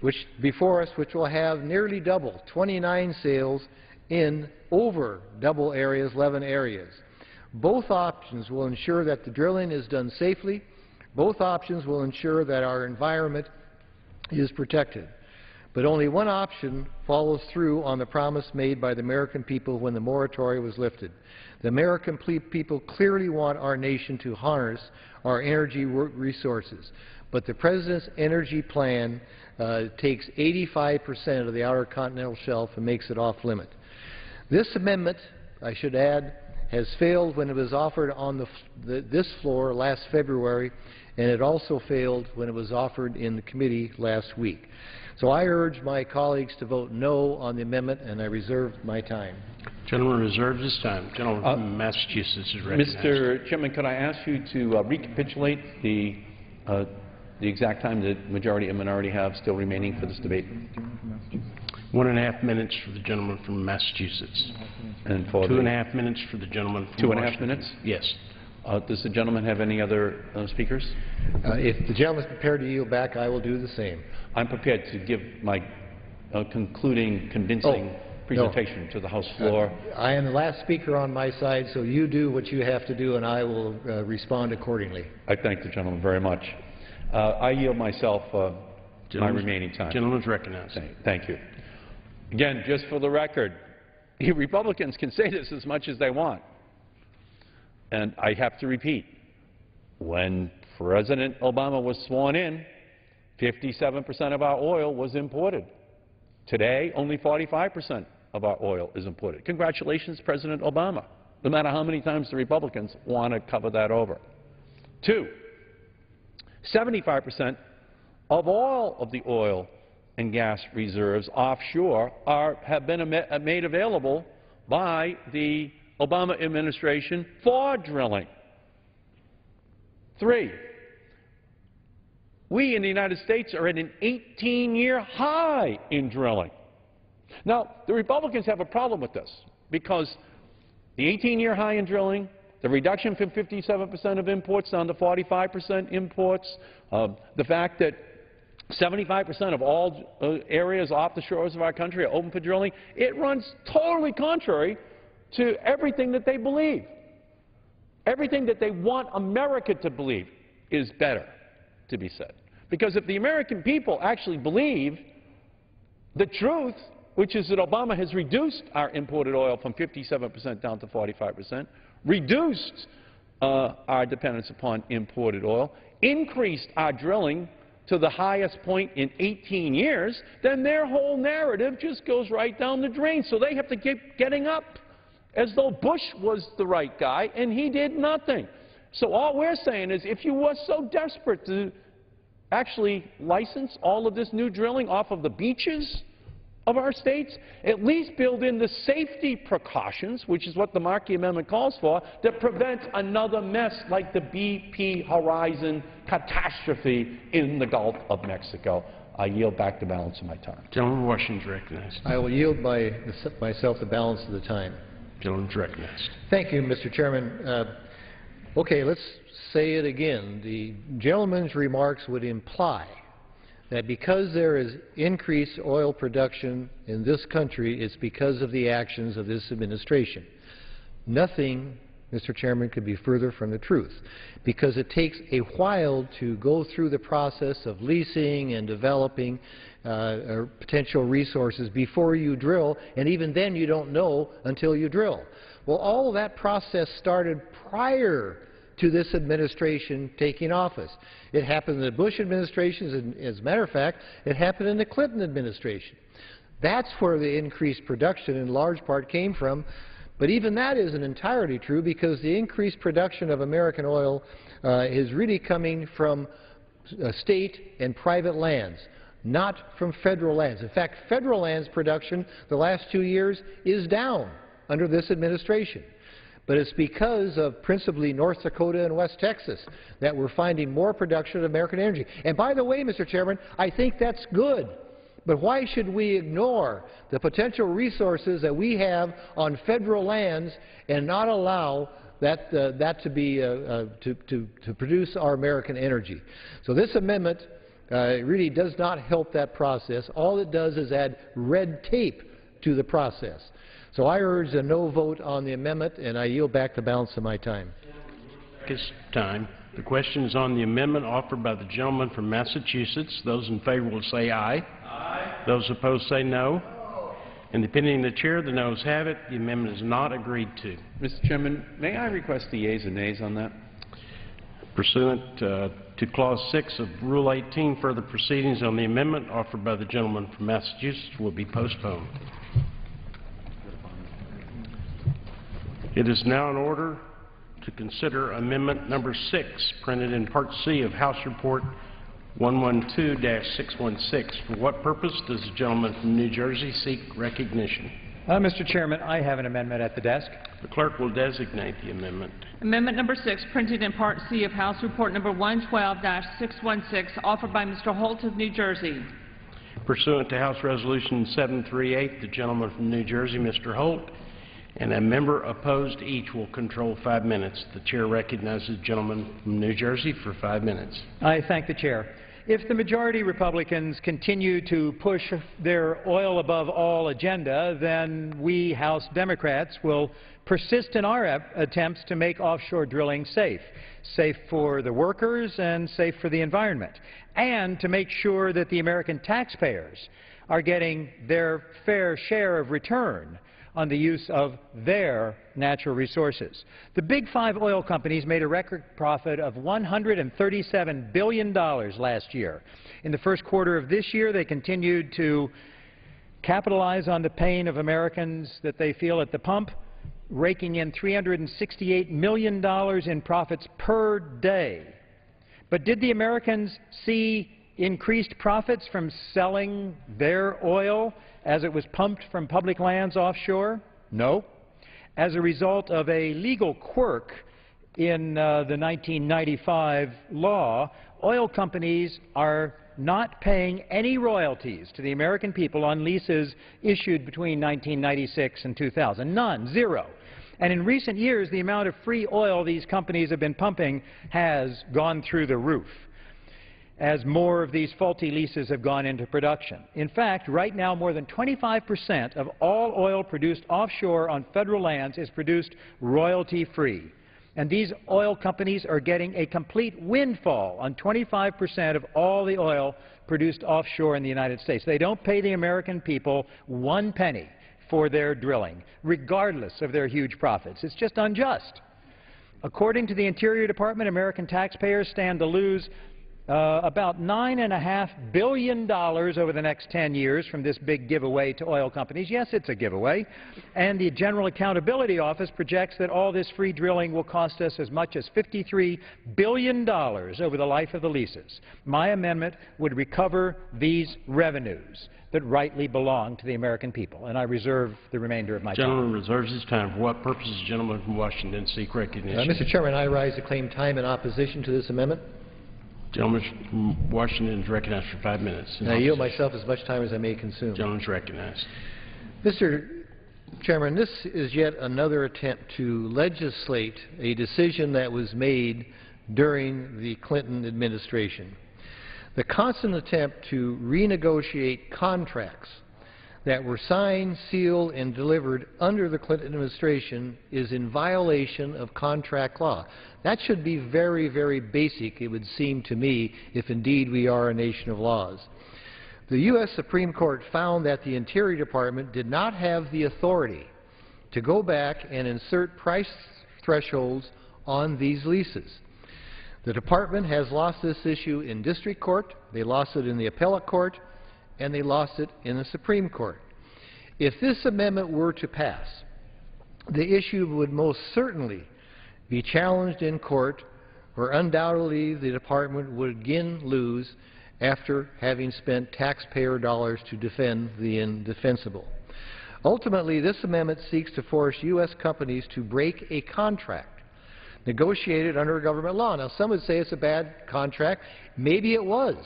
Speaker 5: which before us, which will have nearly double, 29 sales in over double areas, 11 areas. Both options will ensure that the drilling is done safely. Both options will ensure that our environment is protected. But only one option follows through on the promise made by the American people when the moratorium was lifted. The American people clearly want our nation to harness our energy resources. But the President's energy plan takes 85% of the Outer Continental Shelf and makes it off-limit. This amendment, I should add, has failed when it was offered on this floor last February, and it also failed when it was offered in the committee last week. So I urge my colleagues to vote no on the amendment, and I reserve my time.
Speaker 2: Gentleman reserves his time. Gentleman from Massachusetts is recognized.
Speaker 7: Mr. Chairman, could I ask you to recapitulate the exact time the majority and minority have still remaining for this debate?
Speaker 2: 1.5 minutes for the gentleman from Massachusetts.
Speaker 7: And for
Speaker 2: 2.5 minutes for the gentleman from
Speaker 7: 2.5
Speaker 2: Washington.
Speaker 7: minutes?
Speaker 2: Yes.
Speaker 7: Does the gentleman have any other speakers?
Speaker 5: If the gentleman is prepared to yield back, I will do the same.
Speaker 7: I'm prepared to give my concluding, convincing presentation to the House floor.
Speaker 5: I am the last speaker on my side, so you do what you have to do, and I will respond accordingly.
Speaker 7: I thank the gentleman very much. I yield myself my remaining time.
Speaker 2: Gentleman's recognized.
Speaker 7: Thank you. Again, just for the record, you Republicans can say this as much as they want. And I have to repeat, when President Obama was sworn in, 57% of our oil was imported. Today, only 45% of our oil is imported. Congratulations, President Obama, no matter how many times the Republicans want to cover that over. 2, 75% of all of the oil and gas reserves offshore have been made available by the Obama administration for drilling. 3, we in the United States are at an 18-year high in drilling. Now, the Republicans have a problem with this because the 18-year high in drilling, the reduction from 57% of imports down to 45% imports, the fact that 75% of all areas off the shores of our country are open for drilling, it runs totally contrary to everything that they believe. Everything that they want America to believe is better to be said. Because if the American people actually believe the truth, which is that Obama has reduced our imported oil from 57% down to 45%, reduced our dependence upon imported oil, increased our drilling to the highest point in 18 years, then their whole narrative just goes right down the drain. So they have to keep getting up as though Bush was the right guy and he did nothing. So all we're saying is if you were so desperate to actually license all of this new drilling off of the beaches of our states, at least build in the safety precautions, which is what the Markey Amendment calls for, that prevents another mess like the BP Horizon catastrophe in the Gulf of Mexico. I yield back the balance of my time.
Speaker 2: Gentleman Washington recognized.
Speaker 5: I will yield myself the balance of the time.
Speaker 2: Gentleman's recognized.
Speaker 5: Thank you, Mr. Chairman. Okay, let's say it again. The gentleman's remarks would imply that because there is increased oil production in this country, it's because of the actions of this administration. Nothing, Mr. Chairman, could be further from the truth, because it takes a while to go through the process of leasing and developing potential resources before you drill, and even then you don't know until you drill. Well, all of that process started prior to this administration taking office. It happened in the Bush administration. As a matter of fact, it happened in the Clinton administration. That's where the increased production in large part came from. But even that isn't entirely true, because the increased production of American oil is really coming from state and private lands, not from federal lands. In fact, federal lands production the last 2 years is down under this administration. But it's because of principally North Dakota and West Texas that we're finding more production of American energy. And by the way, Mr. Chairman, I think that's good. But why should we ignore the potential resources that we have on federal lands and not allow that to produce our American energy? So this amendment really does not help that process. All it does is add red tape to the process. So I urge a no vote on the amendment, and I yield back the balance of my time.
Speaker 2: This time, the question is on the amendment offered by the gentleman from Massachusetts. Those in favor will say aye. Aye. Those opposed say no. No. In the opinion of the chair, the noes have it. The amendment is not agreed to.
Speaker 7: Mr. Chairman, may I request the yeas and nays on that?
Speaker 2: Pursuant to Clause 6 of Rule 18, further proceedings on the amendment offered by the gentleman from Massachusetts will be postponed. It is now in order to consider Amendment Number 6, printed in Part C of House Report 112-616. For what purpose does the gentleman from New Jersey seek recognition?
Speaker 3: Mr. Chairman, I have an amendment at the desk.
Speaker 2: The clerk will designate the amendment.
Speaker 11: Amendment number 6, printed in Part C of House Report number 112-616, offered by Mr. Holt of New Jersey.
Speaker 2: Pursuant to House Resolution 738, the gentleman from New Jersey, Mr. Holt, and a member opposed each will control 5 minutes. The chair recognizes the gentleman from New Jersey for 5 minutes.
Speaker 3: I thank the chair. If the majority Republicans continue to push their oil above all agenda, then we House Democrats will persist in our attempts to make offshore drilling safe for the workers and safe for the environment, and to make sure that the American taxpayers are getting their fair share of return on the use of their natural resources. The Big Five oil companies made a record profit of $137 billion last year. In the first quarter of this year, they continued to capitalize on the pain of Americans that they feel at the pump, raking in $368 million in profits per day. But did the Americans see increased profits from selling their oil as it was pumped from public lands offshore? No. As a result of a legal quirk in the 1995 law, oil companies are not paying any royalties to the American people on leases issued between 1996 and 2000. None. Zero. And in recent years, the amount of free oil these companies have been pumping has gone through the roof as more of these faulty leases have gone into production. In fact, right now, more than 25% of all oil produced offshore on federal lands is produced royalty-free. And these oil companies are getting a complete windfall on 25% of all the oil produced offshore in the United States. They don't pay the American people 1 penny for their drilling, regardless of their huge profits. It's just unjust. According to the Interior Department, American taxpayers stand to lose about $9.5 billion over the next 10 years from this big giveaway to oil companies. Yes, it's a giveaway. And the General Accountability Office projects that all this free drilling will cost us as much as $53 billion over the life of the leases. My amendment would recover these revenues that rightly belong to the American people. And I reserve the remainder of my time.
Speaker 2: The gentleman reserves his time. For what purpose does the gentleman from Washington seek recognition?
Speaker 5: Mr. Chairman, I rise to claim time in opposition to this amendment.
Speaker 2: Gentleman from Washington is recognized for 5 minutes.
Speaker 5: I yield myself as much time as I may consume.
Speaker 2: Gentleman is recognized.
Speaker 5: Mr. Chairman, this is yet another attempt to legislate a decision that was made during the Clinton administration. The constant attempt to renegotiate contracts that were signed, sealed, and delivered under the Clinton administration is in violation of contract law. That should be very, very basic, it would seem to me, if indeed we are a nation of laws. The U.S. Supreme Court found that the Interior Department did not have the authority to go back and insert price thresholds on these leases. The Department has lost this issue in district court, they lost it in the appellate court, and they lost it in the Supreme Court. If this amendment were to pass, the issue would most certainly be challenged in court, where undoubtedly the Department would again lose after having spent taxpayer dollars to defend the indefensible. Ultimately, this amendment seeks to force U.S. companies to break a contract negotiated under government law. Now, some would say it's a bad contract. Maybe it was.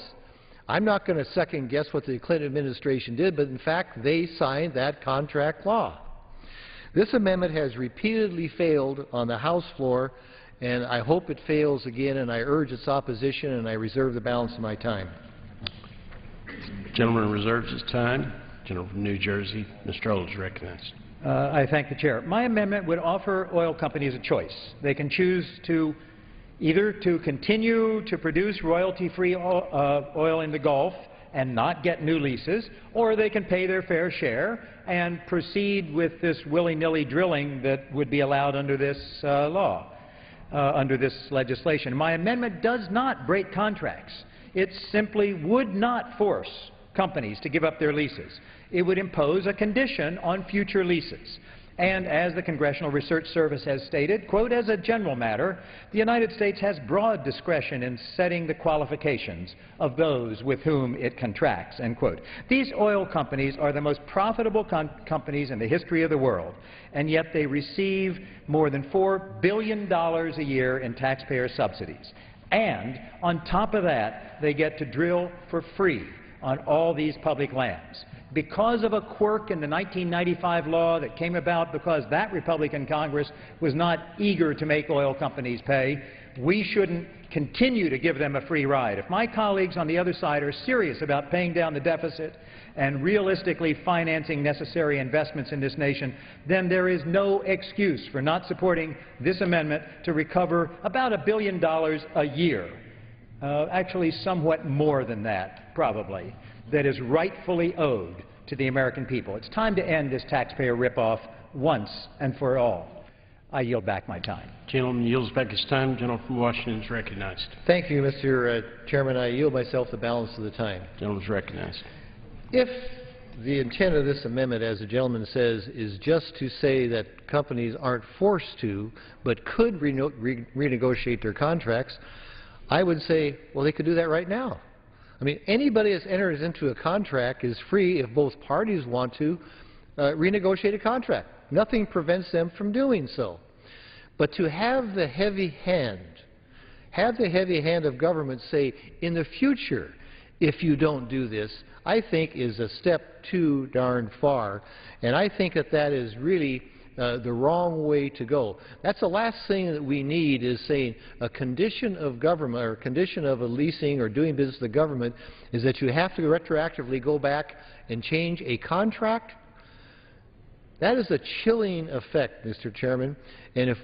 Speaker 5: I'm not going to second guess what the Clinton administration did, but in fact, they signed that contract law. This amendment has repeatedly failed on the House floor, and I hope it fails again, and I urge its opposition, and I reserve the balance of my time.
Speaker 2: The gentleman reserves his time. Gentleman from New Jersey, Mr. Old is recognized.
Speaker 3: I thank the Chair. My amendment would offer oil companies a choice. They can choose to either to continue to produce royalty-free oil in the Gulf and not get new leases, or they can pay their fair share and proceed with this willy-nilly drilling that would be allowed under this law, under this legislation. My amendment does not break contracts. It simply would not force companies to give up their leases. It would impose a condition on future leases. And as the Congressional Research Service has stated, quote, as a general matter, the United States has broad discretion in setting the qualifications of those with whom it contracts, end quote. These oil companies are the most profitable companies in the history of the world, and yet they receive more than $4 billion a year in taxpayer subsidies. And on top of that, they get to drill for free on all these public lands. Because of a quirk in the 1995 law that came about because that Republican Congress was not eager to make oil companies pay, we shouldn't continue to give them a free ride. If my colleagues on the other side are serious about paying down the deficit and realistically financing necessary investments in this nation, then there is no excuse for not supporting this amendment to recover about $1 billion a year, actually somewhat more than that, probably, that is rightfully owed to the American people. It's time to end this taxpayer ripoff once and for all. I yield back my time.
Speaker 2: Gentleman yields back his time. Gentleman from Washington is recognized.
Speaker 5: Thank you, Mr. Chairman. I yield myself the balance of the time.
Speaker 2: Gentleman is recognized.
Speaker 5: If the intent of this amendment, as the gentleman says, is just to say that companies aren't forced to, but could renegotiate their contracts, I would say, well, they could do that right now. I mean, anybody that enters into a contract is free, if both parties want to, renegotiate a contract. Nothing prevents them from doing so. But to have the heavy hand of government say, in the future, if you don't do this, I think is a step too darn far. And I think that that is really the wrong way to go. That's the last thing that we need, is saying a condition of government or a condition of a leasing or doing business with the government is that you have to retroactively go back and change a contract. That is a chilling effect, Mr. Chairman. And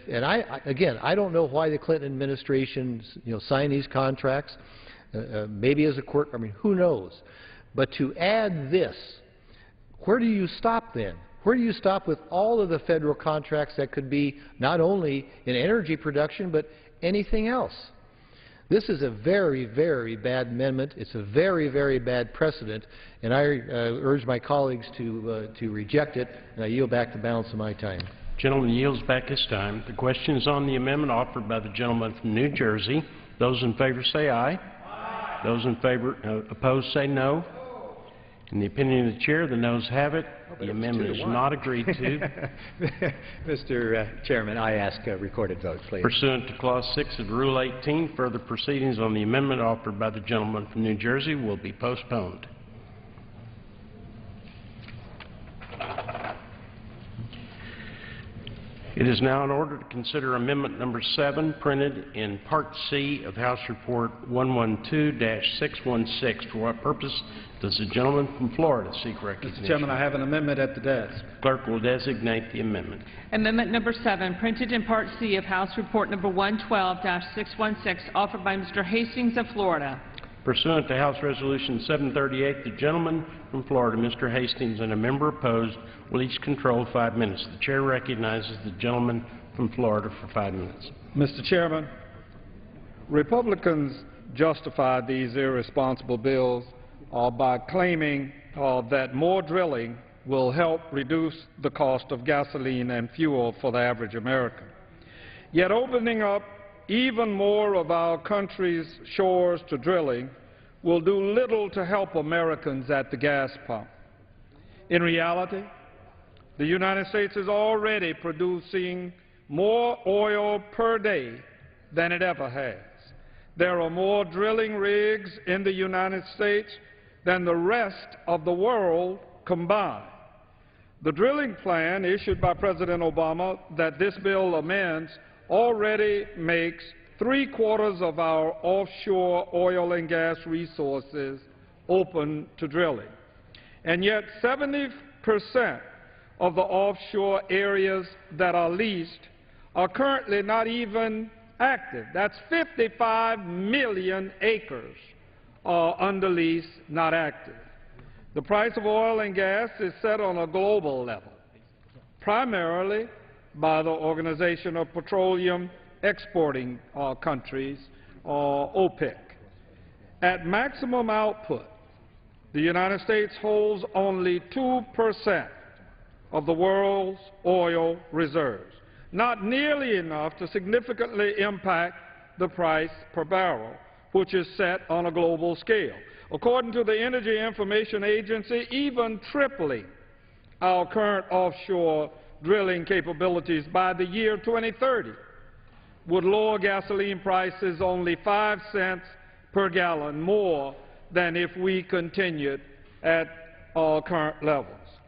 Speaker 5: again, I don't know why the Clinton administration signed these contracts. Maybe as a quirk. I mean, who knows? But to add this, where do you stop then? Where do you stop with all of the federal contracts that could be not only in energy production, but anything else? This is a very, very bad amendment. It's a very, very bad precedent, and I urge my colleagues to reject it, and I yield back the balance of my time.
Speaker 2: Gentleman yields back his time. The question is on the amendment offered by the gentleman from New Jersey. Those in favor say aye. Aye. Those in favor opposed say no. In the opinion of the Chair, the noes have it. The amendment is not agreed to.
Speaker 3: Mr. Chairman, I ask a recorded vote, please.
Speaker 2: Pursuant to Clause 6 of Rule 18, further proceedings on the amendment offered by the gentleman from New Jersey will be postponed. It is now in order to consider Amendment Number 7, printed in Part C of House Report 112-616. For what purpose does the gentleman from Florida seek recognition?
Speaker 12: Mr. Chairman, I have an amendment at the desk.
Speaker 2: Clerk will designate the amendment.
Speaker 11: Amendment number 7, printed in Part C of House Report number 112-616, offered by Mr. Hastings of Florida.
Speaker 2: Pursuant to House Resolution 738, the gentleman from Florida, Mr. Hastings, and a member opposed will each control 5 minutes. The Chair recognizes the gentleman from Florida for 5 minutes.
Speaker 12: Mr. Chairman, Republicans justified these irresponsible bills by claiming that more drilling will help reduce the cost of gasoline and fuel for the average American. Yet opening up even more of our country's shores to drilling will do little to help Americans at the gas pump. In reality, the United States is already producing more oil per day than it ever has. There are more drilling rigs in the United States than the rest of the world combined. The drilling plan issued by President Obama that this bill amends already makes 3/4 of our offshore oil and gas resources open to drilling. And yet 70% of the offshore areas that are leased are currently not even active. That's 55 million acres under lease, not active. The price of oil and gas is set on a global level, primarily by the Organization of Petroleum Exporting Countries, or OPEC. At maximum output, the United States holds only 2% of the world's oil reserves, not nearly enough to significantly impact the price per barrel, which is set on a global scale. According to the Energy Information Agency, even tripling our current offshore drilling capabilities by the year 2030 would lower gasoline prices only 5 cents per gallon more than if we continued at our current levels.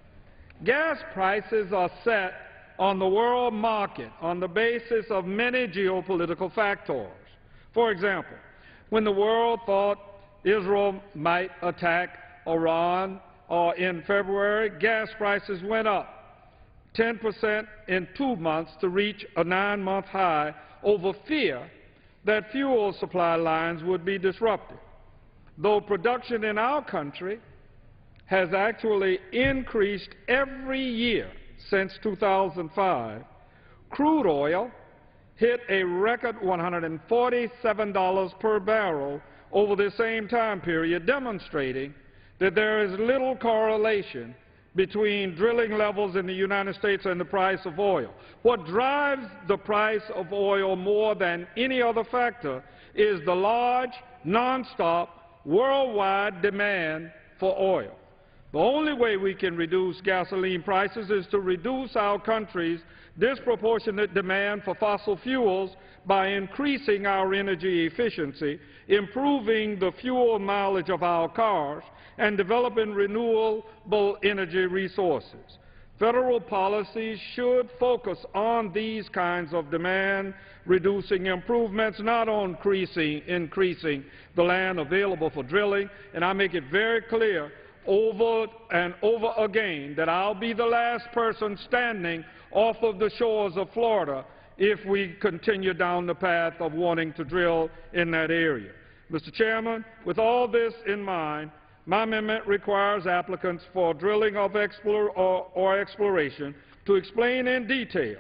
Speaker 12: Gas prices are set on the world market on the basis of many geopolitical factors. For example, when the world thought Israel might attack Iran in February, gas prices went up 10% in 2 months to reach a 9-month high over fear that fuel supply lines would be disrupted. Though production in our country has actually increased every year since 2005, crude oil hit a record $147 per barrel over the same time period, demonstrating that there is little correlation between drilling levels in the United States and the price of oil. What drives the price of oil more than any other factor is the large, nonstop, worldwide demand for oil. The only way we can reduce gasoline prices is to reduce our country's disproportionate demand for fossil fuels by increasing our energy efficiency, improving the fuel mileage of our cars, and developing renewable energy resources. Federal policies should focus on these kinds of demand-reducing improvements, not on increasing the land available for drilling. And I make it very clear over and over again that I'll be the last person standing off of the shores of Florida if we continue down the path of wanting to drill in that area. Mr. Chairman, with all this in mind, my amendment requires applicants for drilling of or exploration to explain in detail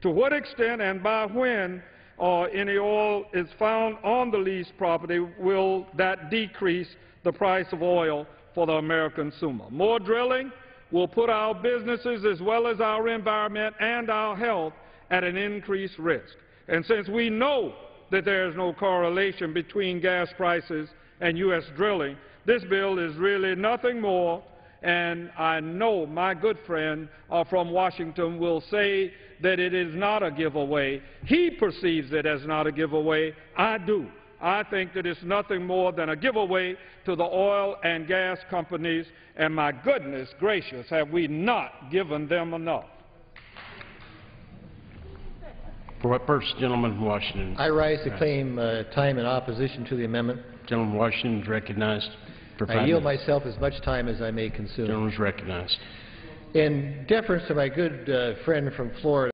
Speaker 12: to what extent and by when any oil is found on the leased property will that decrease the price of oil for the American consumer. More drilling will put our businesses as well as our environment and our health at an increased risk. And since we know that there is no correlation between gas prices and U.S. drilling, this bill is really nothing more, and I know my good friend from Washington will say that it is not a giveaway. He perceives it as not a giveaway. I do. I think that it's nothing more than a giveaway to the oil and gas companies, and my goodness gracious, have we not given them enough.
Speaker 2: For what purpose, gentleman from Washington?
Speaker 5: I rise to claim time in opposition to the amendment.
Speaker 2: Gentleman from Washington is recognized for 5
Speaker 5: I yield
Speaker 2: minutes.
Speaker 5: myself as much time as I may consume.
Speaker 2: Gentleman is recognized.
Speaker 5: In deference to my good friend from Florida,